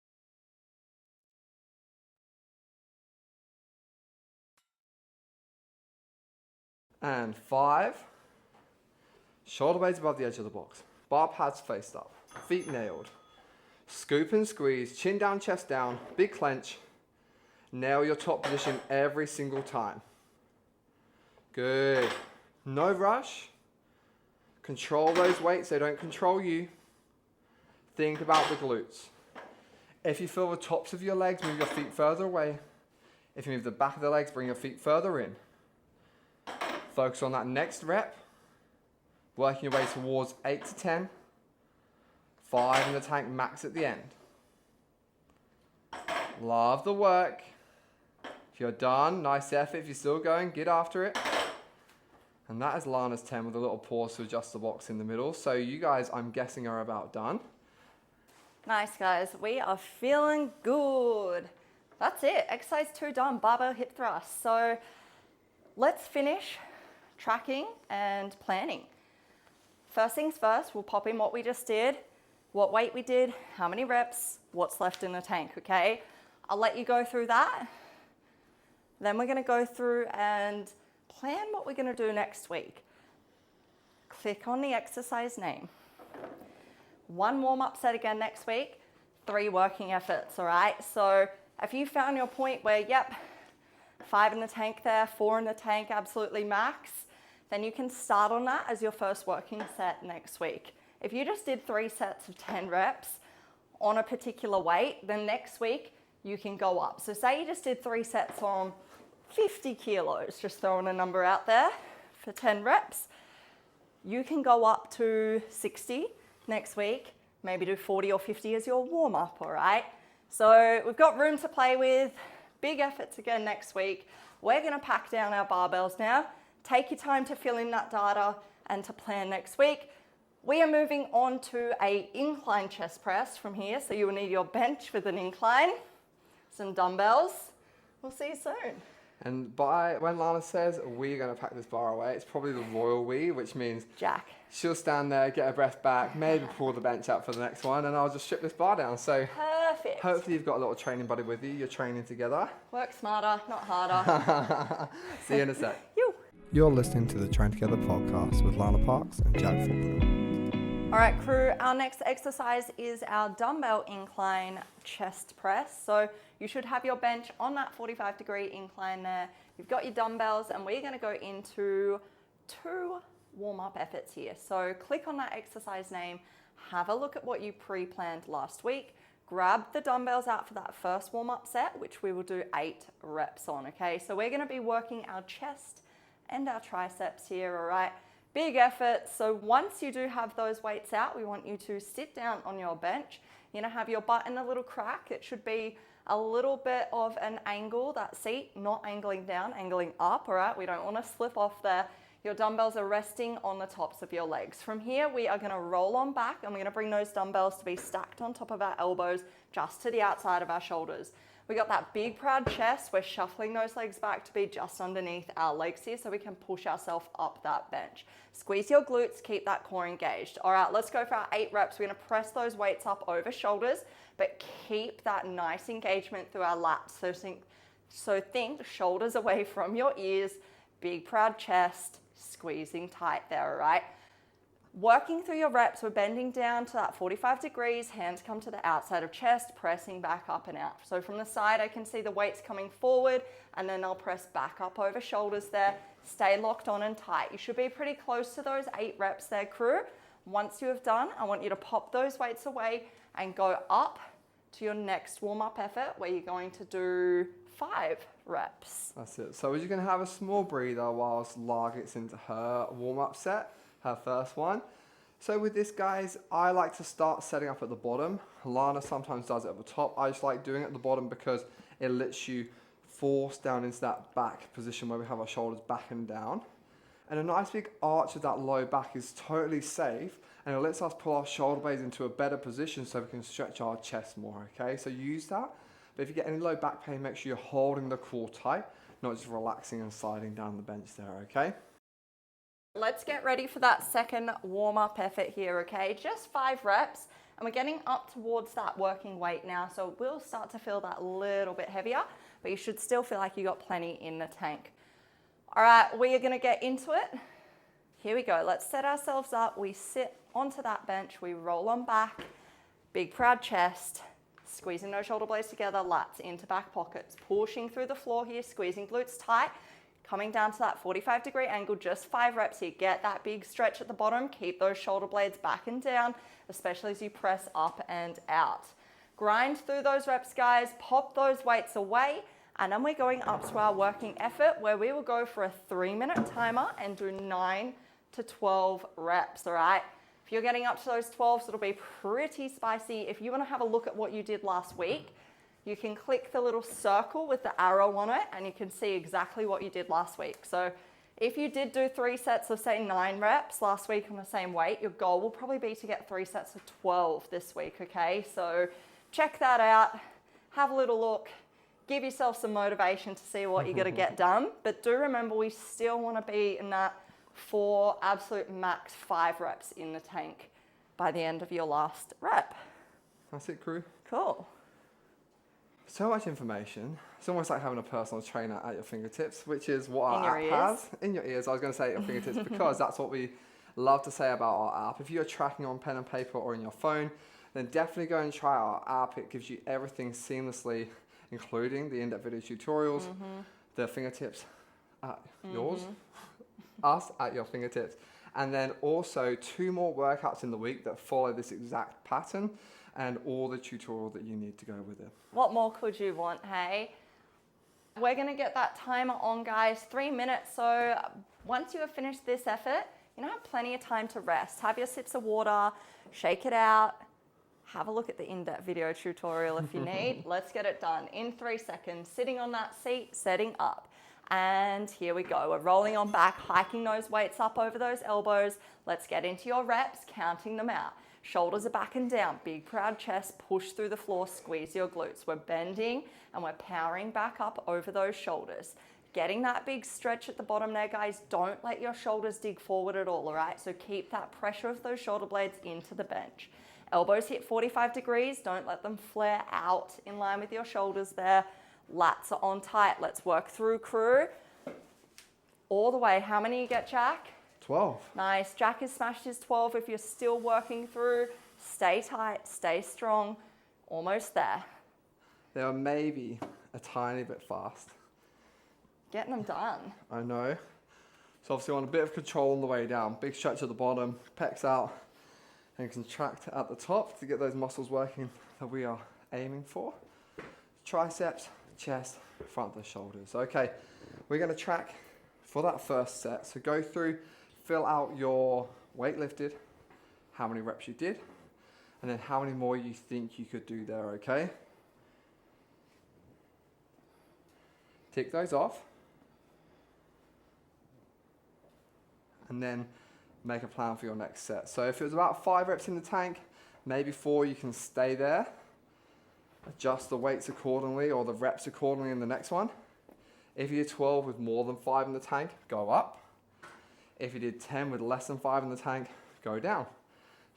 And 5. Shoulder blades above the edge of the box. Bar pads faced up. Feet nailed. Scoop and squeeze. Chin down, chest down. Big clench. Nail your top position every single time. Good. No rush. Control those weights. They don't control you. Think about the glutes. If you feel the tops of your legs, move your feet further away. If you move the back of the legs, bring your feet further in. Focus on that next rep. Working your way towards 8 to 10. 5 in the tank, max at the end. Love the work. If you're done, nice effort. If you're still going, get after it. And that is Lana's 10 with a little pause to adjust the box in the middle. So you guys, I'm guessing, are about done. Nice, guys. We are feeling good. That's it. Exercise 2 done. Barbell hip thrust. So let's finish tracking and planning. First things first, we'll pop in what we just did, what weight we did, how many reps, what's left in the tank, okay? I'll let you go through that. Then we're gonna go through and plan what we're gonna do next week. Click on the exercise name. 1 warm-up set again next week, 3 working efforts, all right? So if you found your point where, yep, 5 in the tank there, 4 in the tank, absolutely max, then you can start on that as your first working set next week. If you just did 3 sets of 10 reps on a particular weight, then next week you can go up. So say you just did 3 sets on 50 kilos, just throwing a number out there for 10 reps. You can go up to 60 next week, maybe do 40 or 50 as your warm up, all right? So we've got room to play with, big efforts again next week. We're gonna pack down our barbells now. Take your time to fill in that data and to plan next week. We are moving on to an incline chest press from here. So you will need your bench with an incline, some dumbbells. We'll see you soon. And when Lana says we're going to pack this bar away, it's probably the royal we, which means Jack. She'll stand there, get her breath back, maybe pull the bench out for the next one, and I'll just strip this bar down. So perfect. Hopefully you've got a little training buddy with you. You're training together. Work smarter, not harder. See you in a sec. You. You're listening to the Train Together podcast with Lana Parks and Jack Faulkner. All right, crew, our next exercise is our dumbbell incline chest press. So you should have your bench on that 45-degree incline there. You've got your dumbbells, and we're gonna go into 2 warm-up efforts here. So click on that exercise name, have a look at what you pre-planned last week, grab the dumbbells out for that first warm-up set, which we will do 8 reps on, okay? So we're gonna be working our chest and our triceps here, all right? Big effort. So once you do have those weights out, we want you to sit down on your bench. You're gonna have your butt in a little crack. It should be a little bit of an angle, that seat, not angling down, angling up, all right? We don't wanna slip off there. Your dumbbells are resting on the tops of your legs. From here, we are gonna roll on back, and we're gonna bring those dumbbells to be stacked on top of our elbows, just to the outside of our shoulders. We got that big proud chest. We're shuffling those legs back to be just underneath our legs here so we can push ourselves up that bench. Squeeze your glutes, keep that core engaged. All right, let's go for our 8 reps. We're gonna press those weights up over shoulders, but keep that nice engagement through our lats. So think shoulders away from your ears, big proud chest, squeezing tight there, all right? Working through your reps, we're bending down to that 45 degrees, hands come to the outside of chest, pressing back up and out. So from the side, I can see the weights coming forward, and then I'll press back up over shoulders there. Stay locked on and tight. You should be pretty close to those 8 reps there, crew. Once you have done, I want you to pop those weights away and go up to your next warm-up effort, where you're going to do 5 reps. That's it. So we're just going to have a small breather whilst Lara gets into her warm-up set, her first one. So with this, guys, I like to start setting up at the bottom. Lana sometimes does it at the top. I just like doing it at the bottom because it lets you force down into that back position where we have our shoulders back and down. And a nice big arch of that low back is totally safe, and it lets us pull our shoulder blades into a better position so we can stretch our chest more, okay? So use that. But if you get any low back pain, make sure you're holding the core tight, not just relaxing and sliding down the bench there, okay? Let's get ready for that second warm-up effort here, okay? Just 5 reps, and we're getting up towards that working weight now, so it will start to feel that little bit heavier, but you should still feel like you got plenty in the tank. All right, we are gonna get into it. Here we go, let's set ourselves up. We sit onto that bench, we roll on back, big proud chest, squeezing those shoulder blades together, lats into back pockets, pushing through the floor here, squeezing glutes tight, coming down to that 45-degree angle, just 5 reps here. Get that big stretch at the bottom, keep those shoulder blades back and down, especially as you press up and out. Grind through those reps, guys, pop those weights away, and then we're going up to our working effort where we will go for a 3-minute timer and do 9 to 12 reps, all right? If you're getting up to those 12s, it'll be pretty spicy. If you wanna have a look at what you did last week, you can click the little circle with the arrow on it and you can see exactly what you did last week. So if you did do 3 sets of say 9 reps last week on the same weight, your goal will probably be to get 3 sets of 12 this week, okay? So check that out, have a little look, give yourself some motivation to see what you're gonna get done. But do remember, we still wanna be in that 4 absolute max 5 reps in the tank by the end of your last rep. That's it, crew. Cool. So much information. It's almost like having a personal trainer at your fingertips, which is what our app has. In your ears. I was going to say at your fingertips because that's what we love to say about our app. If you're tracking on pen and paper or in your phone, then definitely go and try our app. It gives you everything seamlessly, including the in-depth video tutorials, the fingertips at yours, us at your fingertips. And then also 2 more workouts in the week that follow this exact pattern and all the tutorial that you need to go with it. What more could you want, hey? We're gonna get that timer on, guys, 3 minutes. So once you have finished this effort, you have plenty of time to rest. Have your sips of water, shake it out, have a look at the in-depth video tutorial if you need. Let's get it done in 3 seconds, sitting on that seat, setting up. And here we go, we're rolling on back, hiking those weights up over those elbows. Let's get into your reps, counting them out. Shoulders are back and down, big proud chest, push through the floor, squeeze your glutes. We're bending and we're powering back up over those shoulders. Getting that big stretch at the bottom there, guys. Don't let your shoulders dig forward at all right? So keep that pressure of those shoulder blades into the bench. Elbows hit 45 degrees, don't let them flare out in line with your shoulders there. Lats are on tight, let's work through, crew. All the way, how many you get, Jack? 12. Nice, Jack has smashed his 12. If you're still working through, stay tight, stay strong, almost there. They were maybe a tiny bit fast. Getting them done. I know. So obviously want a bit of control on the way down. Big stretch at the bottom, pecs out, and contract at the top to get those muscles working that we are aiming for. Triceps, chest, front of the shoulders. Okay, we're gonna track for that first set. So go through, fill out your weight lifted, how many reps you did, and then how many more you think you could do there, okay? Tick those off. And then make a plan for your next set. So if it was about 5 reps in the tank, maybe 4, you can stay there. Adjust the weights accordingly or the reps accordingly in the next one. If you did 12 with more than 5 in the tank, go up. If you did 10 with less than 5 in the tank, go down.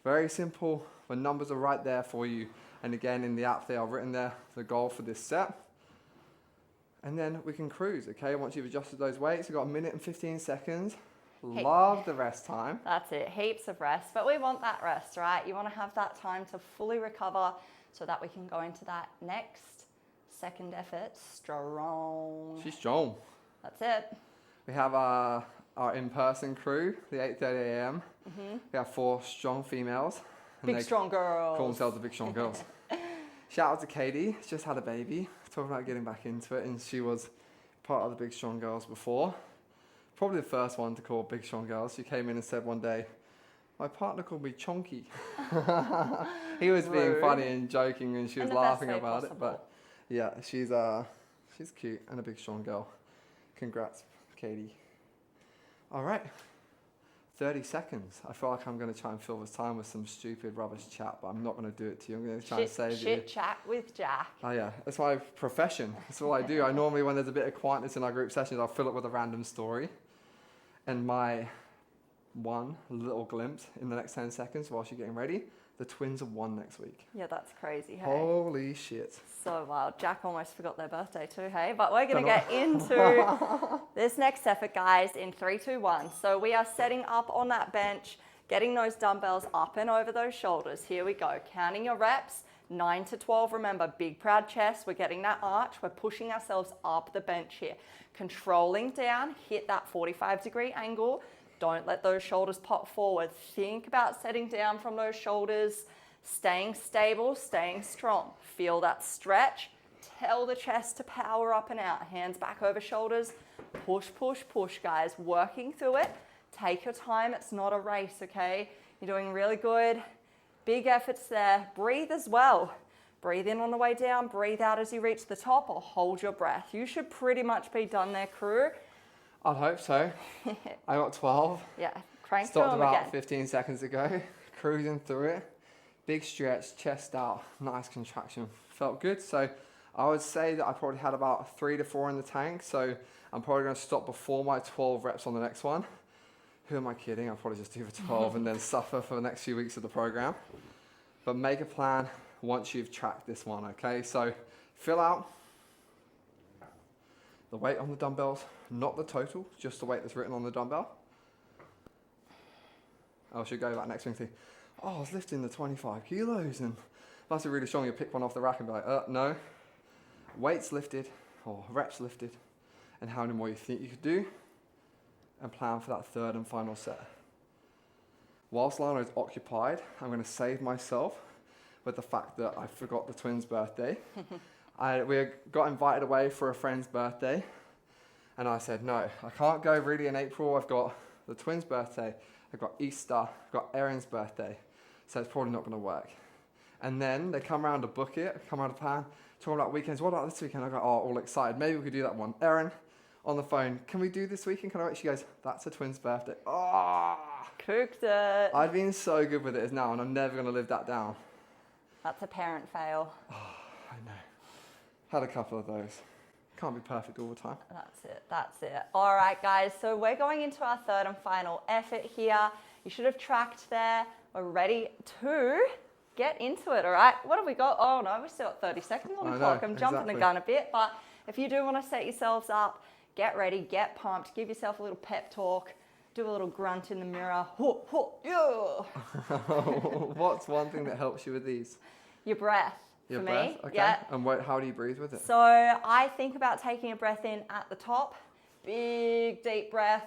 Very simple. The numbers are right there for you. And again, in the app, they are written there, the goal for this set. And then we can cruise, okay? Once you've adjusted those weights, you've got 1 minute and 15 seconds. Love the rest time. That's it, heaps of rest. But we want that rest, right? You want to have that time to fully recover so that we can go into that next second effort strong. She's strong. That's it. We have our in-person crew, the 8:30 a.m. We have 4 strong females. Big strong girls. Call themselves the big strong girls. Shout out to Katie, just had a baby. Talking about getting back into it, and she was part of the Big Strong Girls before. Probably the first one to call Big Strong Girls. She came in and said one day, my partner called me Chonky. He was being funny and joking, and she was laughing about it. But yeah, she's cute and a big strong girl. Congrats, Katie. All right. 30 seconds. I feel like I'm going to try and fill this time with some stupid rubbish chat, but I'm not going to do it to you. I'm going to try and save you. Shit chat with Jack. Oh yeah, that's my profession. That's all I do. I normally, when there's a bit of quietness in our group sessions, I'll fill it with a random story. And my one little glimpse in the next 10 seconds whilst you're getting ready, the twins are 1 next week. Yeah, that's crazy, hey? Holy shit. So wild. Jack almost forgot their birthday too, hey? But we're going to get into this next effort, guys, in 3, 2, 1. So we are setting up on that bench, getting those dumbbells up and over those shoulders. Here we go. Counting your reps, 9 to 12. Remember, big proud chest. We're getting that arch. We're pushing ourselves up the bench here. Controlling down, hit that 45-degree angle. Don't let those shoulders pop forward. Think about setting down from those shoulders, staying stable, staying strong. Feel that stretch. Tell the chest to power up and out. Hands back over shoulders. Push, push, push, guys. Working through it. Take your time. It's not a race, okay? You're doing really good. Big efforts there. Breathe as well. Breathe in on the way down. Breathe out as you reach the top, or hold your breath. You should pretty much be done there, crew. I'd hope so. I got 12. Yeah, crank Stopped through them about again. 15 seconds ago. Cruising through it. Big stretch, chest out, nice contraction. Felt good. So I would say that I probably had about 3 to 4 in the tank. So I'm probably going to stop before my 12 reps on the next one. Who am I kidding? I'll probably just do the 12 and then suffer for the next few weeks of the program. But make a plan once you've tracked this one, okay? So fill out the weight on the dumbbells, not the total, just the weight that's written on the dumbbell. I should go that next thing thing. Oh, I was lifting the 25 kilos and that's really strong. You pick one off the rack and be like, no. Weights lifted or reps lifted and how many more you think you could do, and plan for that third and final set. Whilst Lana is occupied, I'm going to save myself with the fact that I forgot the twins' birthday. We got invited away for a friend's birthday, and I said, no, I can't go really in April. I've got the twins' birthday, I've got Easter, I've got Erin's birthday, so it's probably not going to work. And then they come around to book it, come around to plan, talking about weekends. What about this weekend? I go, oh, all excited. Maybe we could do that one. Erin, on the phone, can we do this weekend? Can I wait? She goes, that's a twins' birthday. Oh, Cooked it. I've been so good with it as now, and I'm never going to live that down. That's a parent fail. Oh, I know. Had a couple of those. Can't be perfect all the time. That's it. All right, guys, so we're going into our third and final effort here. You should have tracked there. We're ready to get into it, all right? What have we got? Oh no, we've still got 30 seconds on the clock. I'm jumping the gun a bit, but if you do want to set yourselves up, get ready, get pumped, give yourself a little pep talk, do a little grunt in the mirror. Yeah. What's one thing that helps you with these? Your breath. Your for breath? me. Okay. Yeah. And how do you breathe with it? So I think about taking a breath in at the top, big deep breath,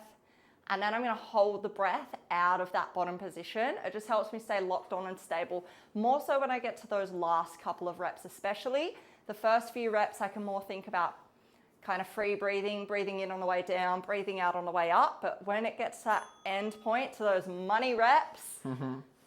and then I'm going to hold the breath out of that bottom position. It just helps me stay locked on and stable. More so when I get to those last couple of reps, especially. The first few reps, I can more think about kind of free breathing, breathing in on the way down, breathing out on the way up. But when it gets to that end point, to those money reps,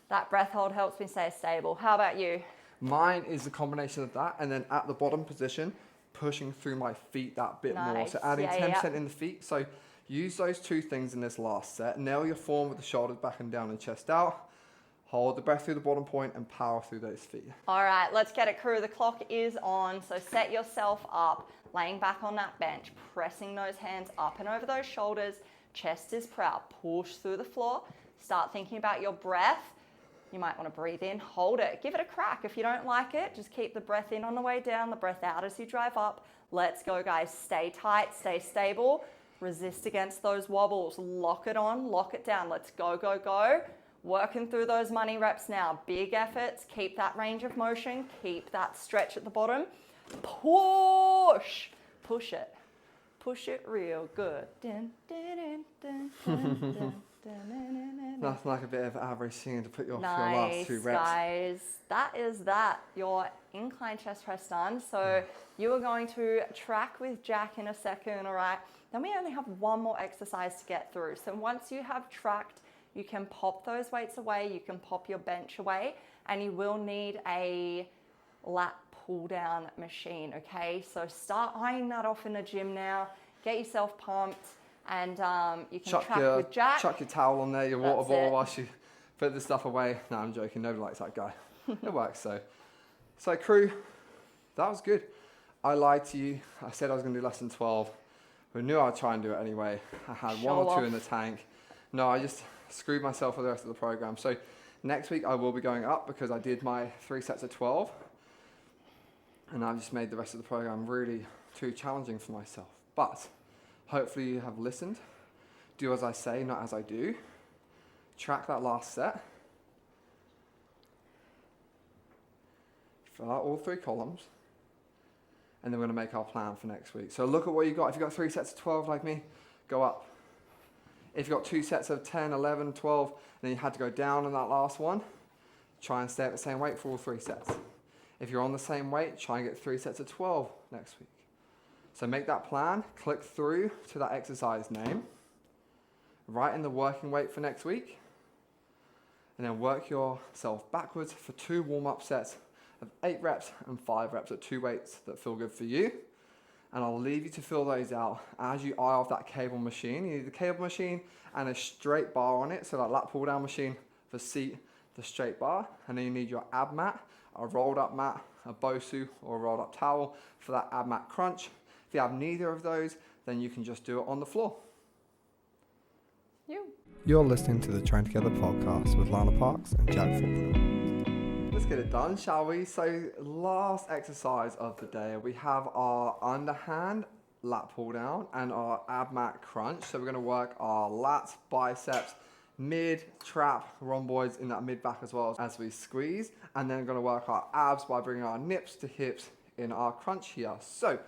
that breath hold helps me stay stable. How about you? Mine is a combination of that, and then at the bottom position, pushing through my feet that bit more. So adding 10% in the feet. So use those two things in this last set. Nail your form with the shoulders back and down and chest out. Hold the breath through the bottom point and power through those feet. All right, let's get it, crew. The clock is on. So set yourself up, laying back on that bench, pressing those hands up and over those shoulders. Chest is proud. Push through the floor. Start thinking about your breath. You might want to breathe in, hold it, give it a crack. If you don't like it, just keep the breath in on the way down, the breath out as you drive up. Let's go, guys. Stay tight, stay stable. Resist against those wobbles. Lock it on, lock it down. Let's go, go, go. Working through those money reps now. Big efforts. Keep that range of motion. Keep that stretch at the bottom. Push. Push it. Push it real good. Dun, dun, dun, dun, dun, dun. Nothing like a bit of average singing to put you off your Nice, last 2 reps. guys. That is your incline chest press done. So you are going to track with Jack in a second, all right? Then we only have one more exercise to get through. So once you have tracked, you can pop those weights away, you can pop your bench away, and you will need a lat pull down machine, okay? So start eyeing that off in the gym now, get yourself pumped, and you can track with Jack. Chuck your towel on there, your water That's bottle it. whilst you put the stuff away. No, I'm joking, nobody likes that guy. It works, So crew, that was good. I lied to you, I said I was gonna do less than 12. We knew I'd try and do it anyway. I had Show one or two off. in the tank. No, I just screwed myself for the rest of the program. So next week I will be going up because I did my 3 sets of 12. And I've just made the rest of the program really too challenging for myself. But hopefully you have listened. Do as I say, not as I do. Track that last set. Fill out all 3 columns. And then we're going to make our plan for next week. So look at what you got. If you've got 3 sets of 12 like me, go up. If you've got 2 sets of 10, 11, 12, and then you had to go down on that last one, try and stay at the same weight for all 3 sets. If you're on the same weight, try and get 3 sets of 12 next week. So make that plan, click through to that exercise name, write in the working weight for next week, and then work yourself backwards for 2 warm-up sets of 8 reps and 5 reps at 2 weights that feel good for you. And I'll leave you to fill those out as you eye off that cable machine. You need the cable machine and a straight bar on it, so that lat pull down machine, the seat, the straight bar, and then you need your Abmat, a rolled up mat, a Bosu, or a rolled up towel for that Abmat crunch. If you have neither of those, then you can just do it on the floor. You're listening to the Train Together podcast with Lana Parks and Jack Faulkner. Let's get it done, shall we? So last exercise of the day, we have our underhand lat pull down and our Abmat crunch. So we're going to work our lats, biceps, mid, trap, rhomboids in that mid back as well as we squeeze. And then we're going to work our abs by bringing our nips to hips in our crunch here. So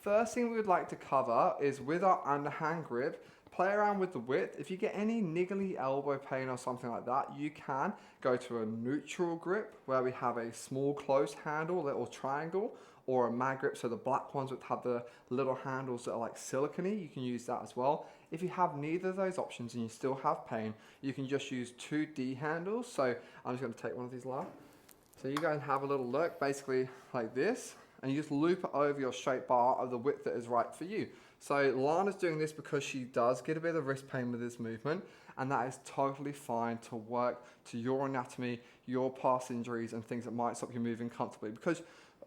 first thing we would like to cover is with our underhand grip, play around with the width. If you get any niggly elbow pain or something like that, you can go to a neutral grip where we have a small closed handle, little triangle, or a mag grip, so the black ones would have the little handles that are like silicone-y. You can use that as well. If you have neither of those options and you still have pain, you can just use 2 D handles. So I'm just going to take one of these live. So you go and have a little look, basically like this, and you just loop it over your straight bar of the width that is right for you. So Lana's doing this because she does get a bit of wrist pain with this movement, and that is totally fine to work to your anatomy, your past injuries, and things that might stop you moving comfortably. Because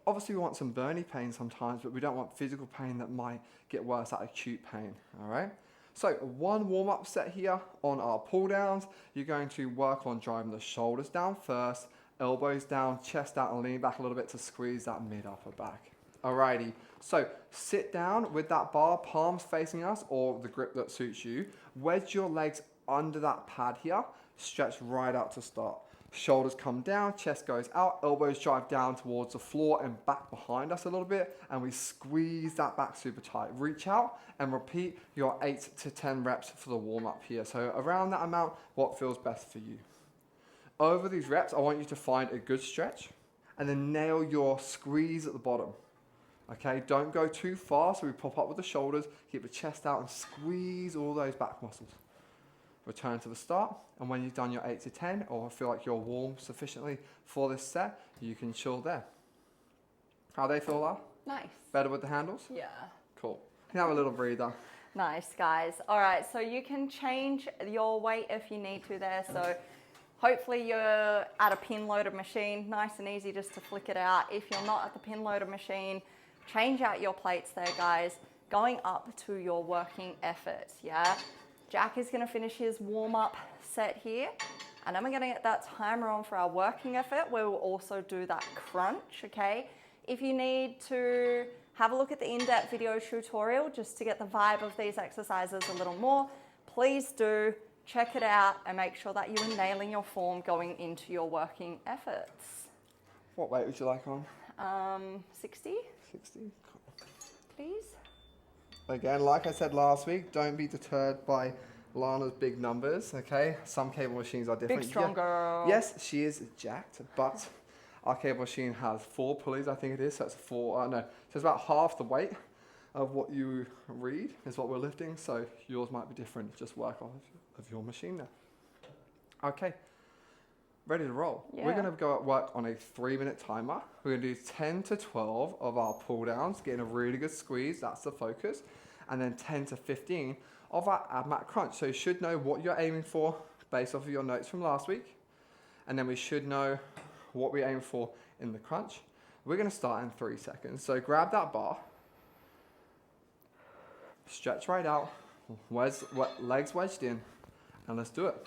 obviously we want some burny pain sometimes, but we don't want physical pain that might get worse, that acute pain, all right? So 1 warm-up set here on our pull downs. You're going to work on driving the shoulders down first, elbows down, chest out, and lean back a little bit to squeeze that mid-upper back. Alrighty, so sit down with that bar, palms facing us, or the grip that suits you. Wedge your legs under that pad here, stretch right out to start. Shoulders come down, chest goes out, elbows drive down towards the floor and back behind us a little bit, and we squeeze that back super tight. Reach out and repeat your 8 to 10 reps for the warm-up here. So around that amount, what feels best for you. Over these reps, I want you to find a good stretch and then nail your squeeze at the bottom. Okay, don't go too far, so we pop up with the shoulders, keep the chest out and squeeze all those back muscles. Return to the start, and when you've done your 8 to 10, or feel like you're warm sufficiently for this set, you can chill there. How they feel, La? Nice. Better with the handles? Yeah. Cool. You can have a little breather. Nice, guys. All right, so you can change your weight if you need to there. So hopefully you're at a pin loaded machine, nice and easy just to flick it out. If you're not at the pin loaded machine, change out your plates there, guys, going up to your working effort, yeah? Jack is gonna finish his warm-up set here, and then we're gonna get that timer on for our working effort, where we'll also do that crunch, okay? If you need to have a look at the in-depth video tutorial just to get the vibe of these exercises a little more, please do check it out and make sure that you are nailing your form going into your working efforts. What weight would you like on? 60. 60? Cool. Please. Again, like I said last week, don't be deterred by Lana's big numbers, okay? Some cable machines are different. Big, strong girl. Yes, she is jacked, but our cable machine has 4 pulleys, I think it is. So it's so it's about half the weight of what you read is what we're lifting. So yours might be different. Just work off of your machine there. Okay, ready to roll. Yeah. We're gonna go at work on a 3-minute timer. We're gonna do 10 to 12 of our pull downs, getting a really good squeeze, that's the focus. And then 10 to 15 of our Abmat crunch. So you should know what you're aiming for based off of your notes from last week. And then we should know what we aim for in the crunch. We're gonna start in 3 seconds. So grab that bar, stretch right out, legs wedged in, and let's do it.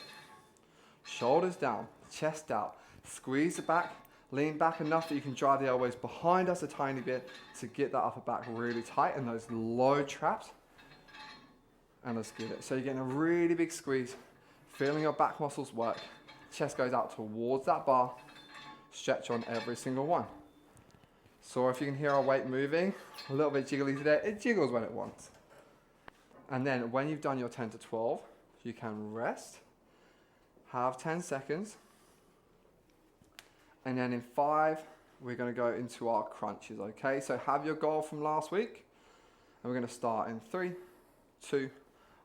Shoulders down, chest out, squeeze the back, lean back enough that you can drive the elbows behind us a tiny bit to get that upper back really tight and those low traps. And let's get it. So you're getting a really big squeeze, feeling your back muscles work. Chest goes out towards that bar, stretch on every single one. So if you can hear our weight moving, a little bit jiggly today, it jiggles when it wants. And then when you've done your 10 to 12, you can rest, have 10 seconds, and then in 5, we're gonna go into our crunches, okay? So have your goal from last week, and we're gonna start in 3, 2,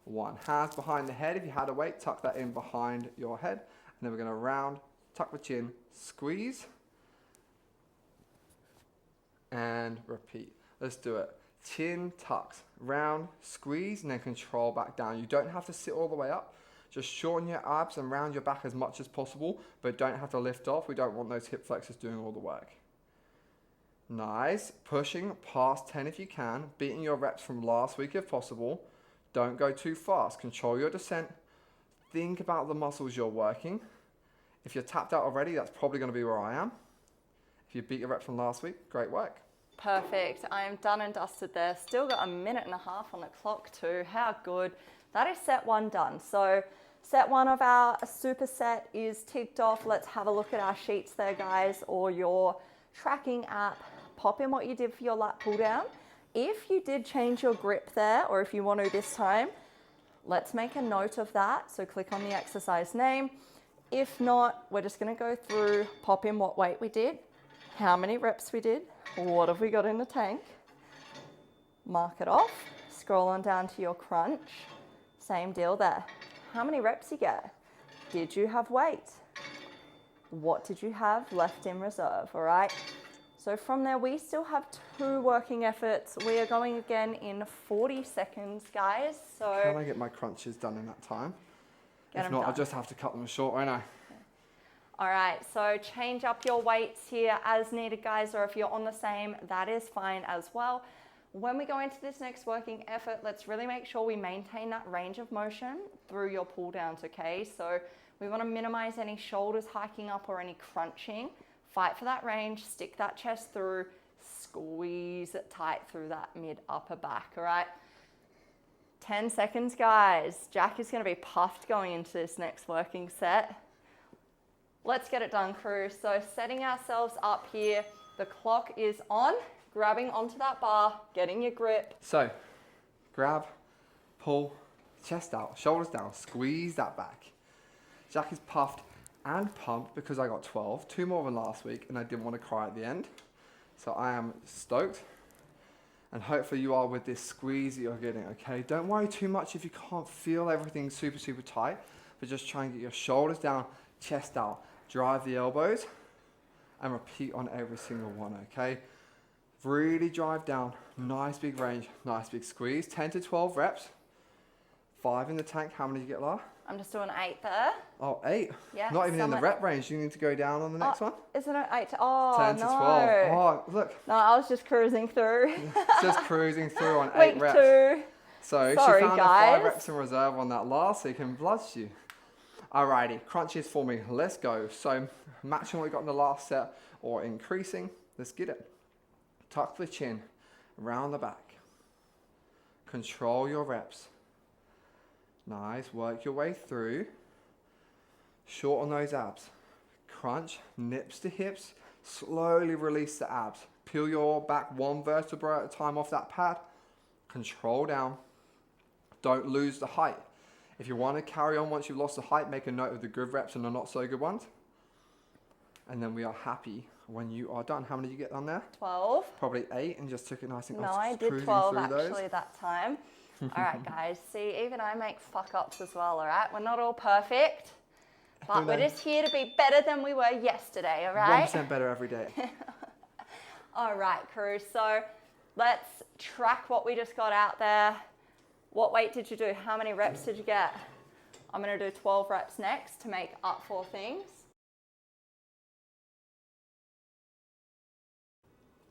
1. Hands behind the head. If you had a weight, tuck that in behind your head. And then we're gonna round, tuck the chin, squeeze, and repeat. Let's do it. Chin tucks, round, squeeze, and then control back down. You don't have to sit all the way up. Just shorten your abs and round your back as much as possible, but don't have to lift off. We don't want those hip flexors doing all the work. Nice. Pushing past 10 if you can, beating your reps from last week if possible. Don't go too fast. Control your descent. Think about the muscles you're working. If you're tapped out already, that's probably going to be where I am. If you beat your reps from last week, great work. Perfect. I am done and dusted there. Still got 1.5 minutes on the clock too. How good. That is set 1 done. So set 1 of our superset is ticked off. Let's have a look at our sheets there, guys, or your tracking app. Pop in what you did for your lat pull down. If you did change your grip there, or if you want to this time, let's make a note of that. So click on the exercise name. If not, we're just going to go through, pop in what weight we did, how many reps we did, what have we got in the tank, mark it off, scroll on down to your crunch, same deal there. How many reps you get? Did you have weight? What did you have left in reserve, all right? So from there, we still have 2 working efforts. We are going again in 40 seconds, guys. So can I get my crunches done in that time? If not, I'll just have to cut them short, won't I? All right, so change up your weights here as needed, guys, or if you're on the same, that is fine as well. When we go into this next working effort, let's really make sure we maintain that range of motion through your pull downs, okay? So we want to minimize any shoulders hiking up or any crunching. Fight for that range, stick that chest through, squeeze it tight through that mid upper back, all right? 10 seconds, guys. Jack is going to be puffed going into this next working set. Let's get it done, crew. So setting ourselves up here, the clock is on, grabbing onto that bar, getting your grip. So grab, pull, chest out, shoulders down, squeeze that back. Jack is puffed and pumped because I got 12, 2 more than last week, and I didn't want to cry at the end. So I am stoked. And hopefully you are with this squeeze that you're getting, okay? Don't worry too much if you can't feel everything super, super tight, but just try and get your shoulders down, chest out, drive the elbows, and repeat on every single one, okay? Really drive down, nice big range, nice big squeeze, 10 to 12 reps, 5 in the tank. How many did you get, La? I'm just doing 8 there. Oh, 8? Yeah. Not even in the rep range. You need to go down on the next one. Isn't it 8 to, oh, 10 to 12. Oh, look. No, I was just cruising through. Just cruising through on 8 Week reps. 2. So Sorry, she found guys. 5 reps in reserve on that last, so you can bludge you. Alrighty, crunches for me. Let's go. So matching what we got in the last set or increasing. Let's get it. Tuck the chin, round the back. Control your reps. Nice, work your way through. Shorten those abs. Crunch, nips to hips. Slowly release the abs. Peel your back 1 vertebra at a time off that pad. Control down. Don't lose the height. If you want to carry on once you've lost the height, make a note of the good reps and the not so good ones. And then we are happy when you are done. How many did you get on there? 12. Probably 8 and just took it nice and No, I did cruising 12 through those. actually that time. All right, guys. See, even I make fuck ups as well, all right? We're not all perfect, but we're just here to be better than we were yesterday, all right? 1% better every day. All right, crew. So let's track what we just got out there. What weight did you do? How many reps did you get? I'm going to do 12 reps next to make up for things.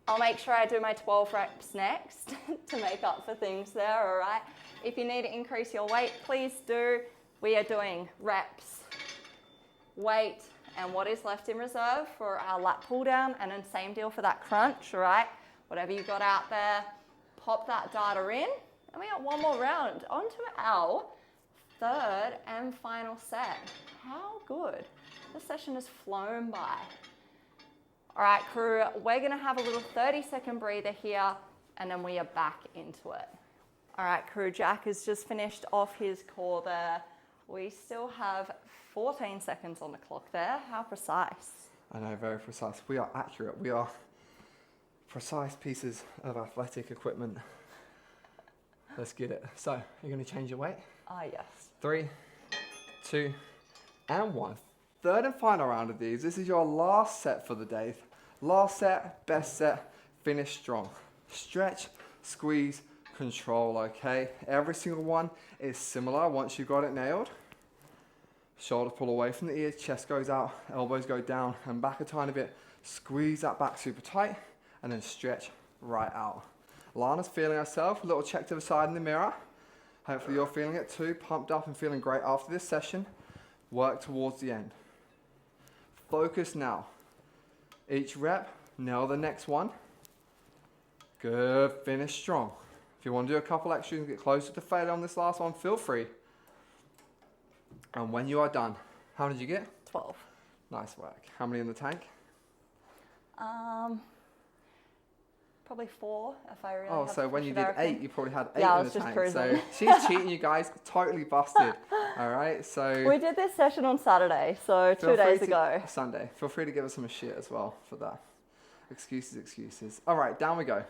I'll make sure I do my 12 reps next to make up for things there, all right? If you need to increase your weight, please do. We are doing reps, weight, and what is left in reserve for our lat pull down, and then same deal for that crunch, all right? Whatever you got out there, pop that data in, and we got one more round. On to our third and final set. How good. This session has flown by. All right, crew, we're gonna have a little 30-second breather here, and then we are back into it. All right, crew, Jack has just finished off his core there. We still have 14 seconds on the clock there. How precise. I know, very precise. We are accurate. We are precise pieces of athletic equipment. Let's get it. So, you're gonna change your weight? Ah, yes. 3, 2, and 1. Third and final round of these. This is your last set for the day. Last set, best set, finish strong. Stretch, squeeze, control, okay? Every single one is similar once you've got it nailed. Shoulder pull away from the ears, chest goes out, elbows go down and back a tiny bit. Squeeze that back super tight and then stretch right out. Lana's feeling herself, a little check to the side in the mirror. Hopefully you're feeling it too, pumped up and feeling great after this session. Work towards the end. Focus now. Each rep, nail the next one. Good, finish strong. If you want to do a couple extras and get closer to failure on this last one, feel free. And when you are done, how many did you get? 12. Nice work. How many in the tank? Probably 4 if I really Oh, have so to when push you it, did I reckon. 8, you probably had 8 Yeah, I in was the just tank. cruising. So she's cheating you guys, totally busted. All right, so We did this session on Saturday, so 2 days ago. Sunday. Feel free to give us some shit as well for that. Excuses. All right, down we go.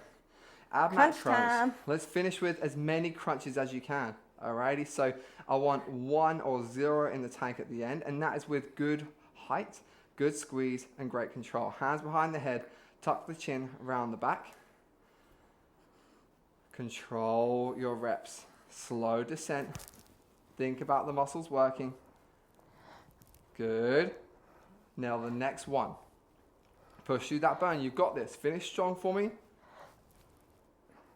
Abmat Crunch crunch. time. Let's finish with as many crunches as you can. Alrighty, so I want 1 or 0 in the tank at the end, and that is with good height, good squeeze, and great control. Hands behind the head, tuck the chin around the back. Control your reps. Slow descent. Think about the muscles working. Good. Now the next one. Push through that burn. You've got this. Finish strong for me.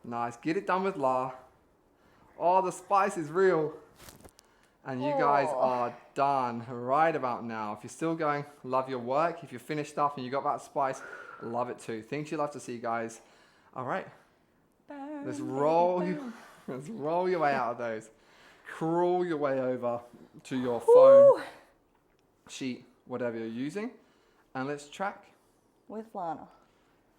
Nice. Get it done with La. Oh, the spice is real. And you guys are done right about now. If you're still going, love your work. If you're finished up and you got that spice, love it too. Things you love to see, guys. All right. Let's roll your way out of those. Crawl your way over to your phone, sheet, whatever you're using, and let's track. With Lana.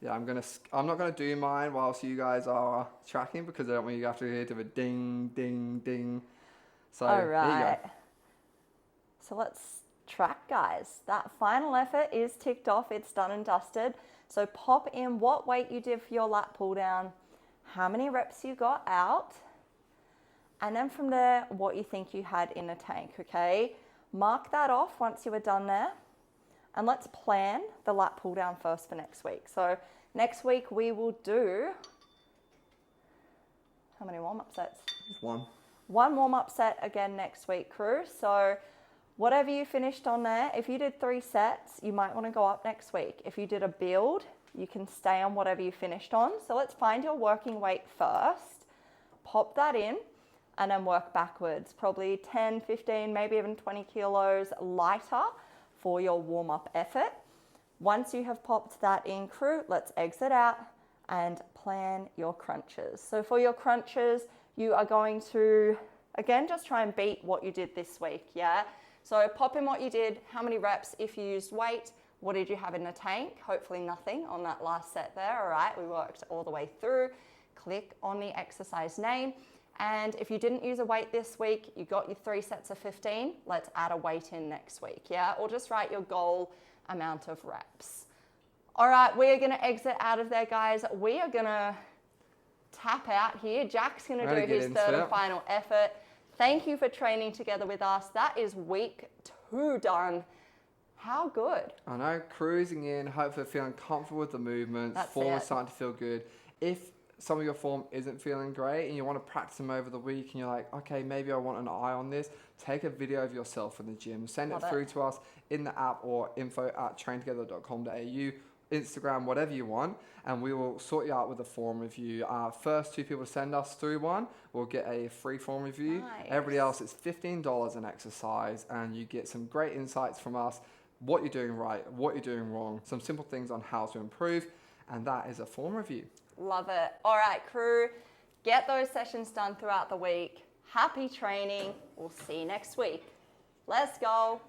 Yeah, I'm not gonna do mine whilst you guys are tracking because I don't want you to have to hear to the ding, ding, ding. So All right. there you go. So let's track, guys. That final effort is ticked off. It's done and dusted. So pop in what weight you did for your lat pull down, how many reps you got out, and then from there, what you think you had in the tank, okay? Mark that off once you are done there. And let's plan the lat pull down first for next week. So next week we will do, how many warm-up sets? One. One warm-up set again next week, crew. So whatever you finished on there, if you did 3 sets, you might want to go up next week. If you did a build, you can stay on whatever you finished on. So let's find your working weight first, pop that in, and then work backwards. Probably 10, 15, maybe even 20 kilos lighter for your warm-up effort. Once you have popped that in, crew, let's exit out and plan your crunches. So for your crunches, you are going to, again, just try and beat what you did this week, yeah? So pop in what you did, how many reps if you used weight, what did you have in the tank? Hopefully nothing on that last set there, all right? We worked all the way through. Click on the exercise name And if you didn't use a weight this week, you got your 3 sets of 15, let's add a weight in next week, yeah? Or just write your goal amount of reps. All right, we are gonna exit out of there, guys. We are gonna tap out here. Jack's gonna do his third and final effort. Thank you for training together with us. That is week 2 done. How good? I know, cruising in, hopefully feeling comfortable with the movements, form is starting to feel good. If some of your form isn't feeling great and you want to practice them over the week and you're like, okay, maybe I want an eye on this, take a video of yourself in the gym, send it through to us in the app or info@traintogether.com.au, Instagram, whatever you want, and we will sort you out with a form review. First 2 people to send us through one will get a free form review. Nice. Everybody else, it's $15 an exercise, and you get some great insights from us, what you're doing right, what you're doing wrong, some simple things on how to improve, and that is a form review. Love it. All right, crew, get those sessions done throughout the week. Happy training. We'll see you next week. Let's go.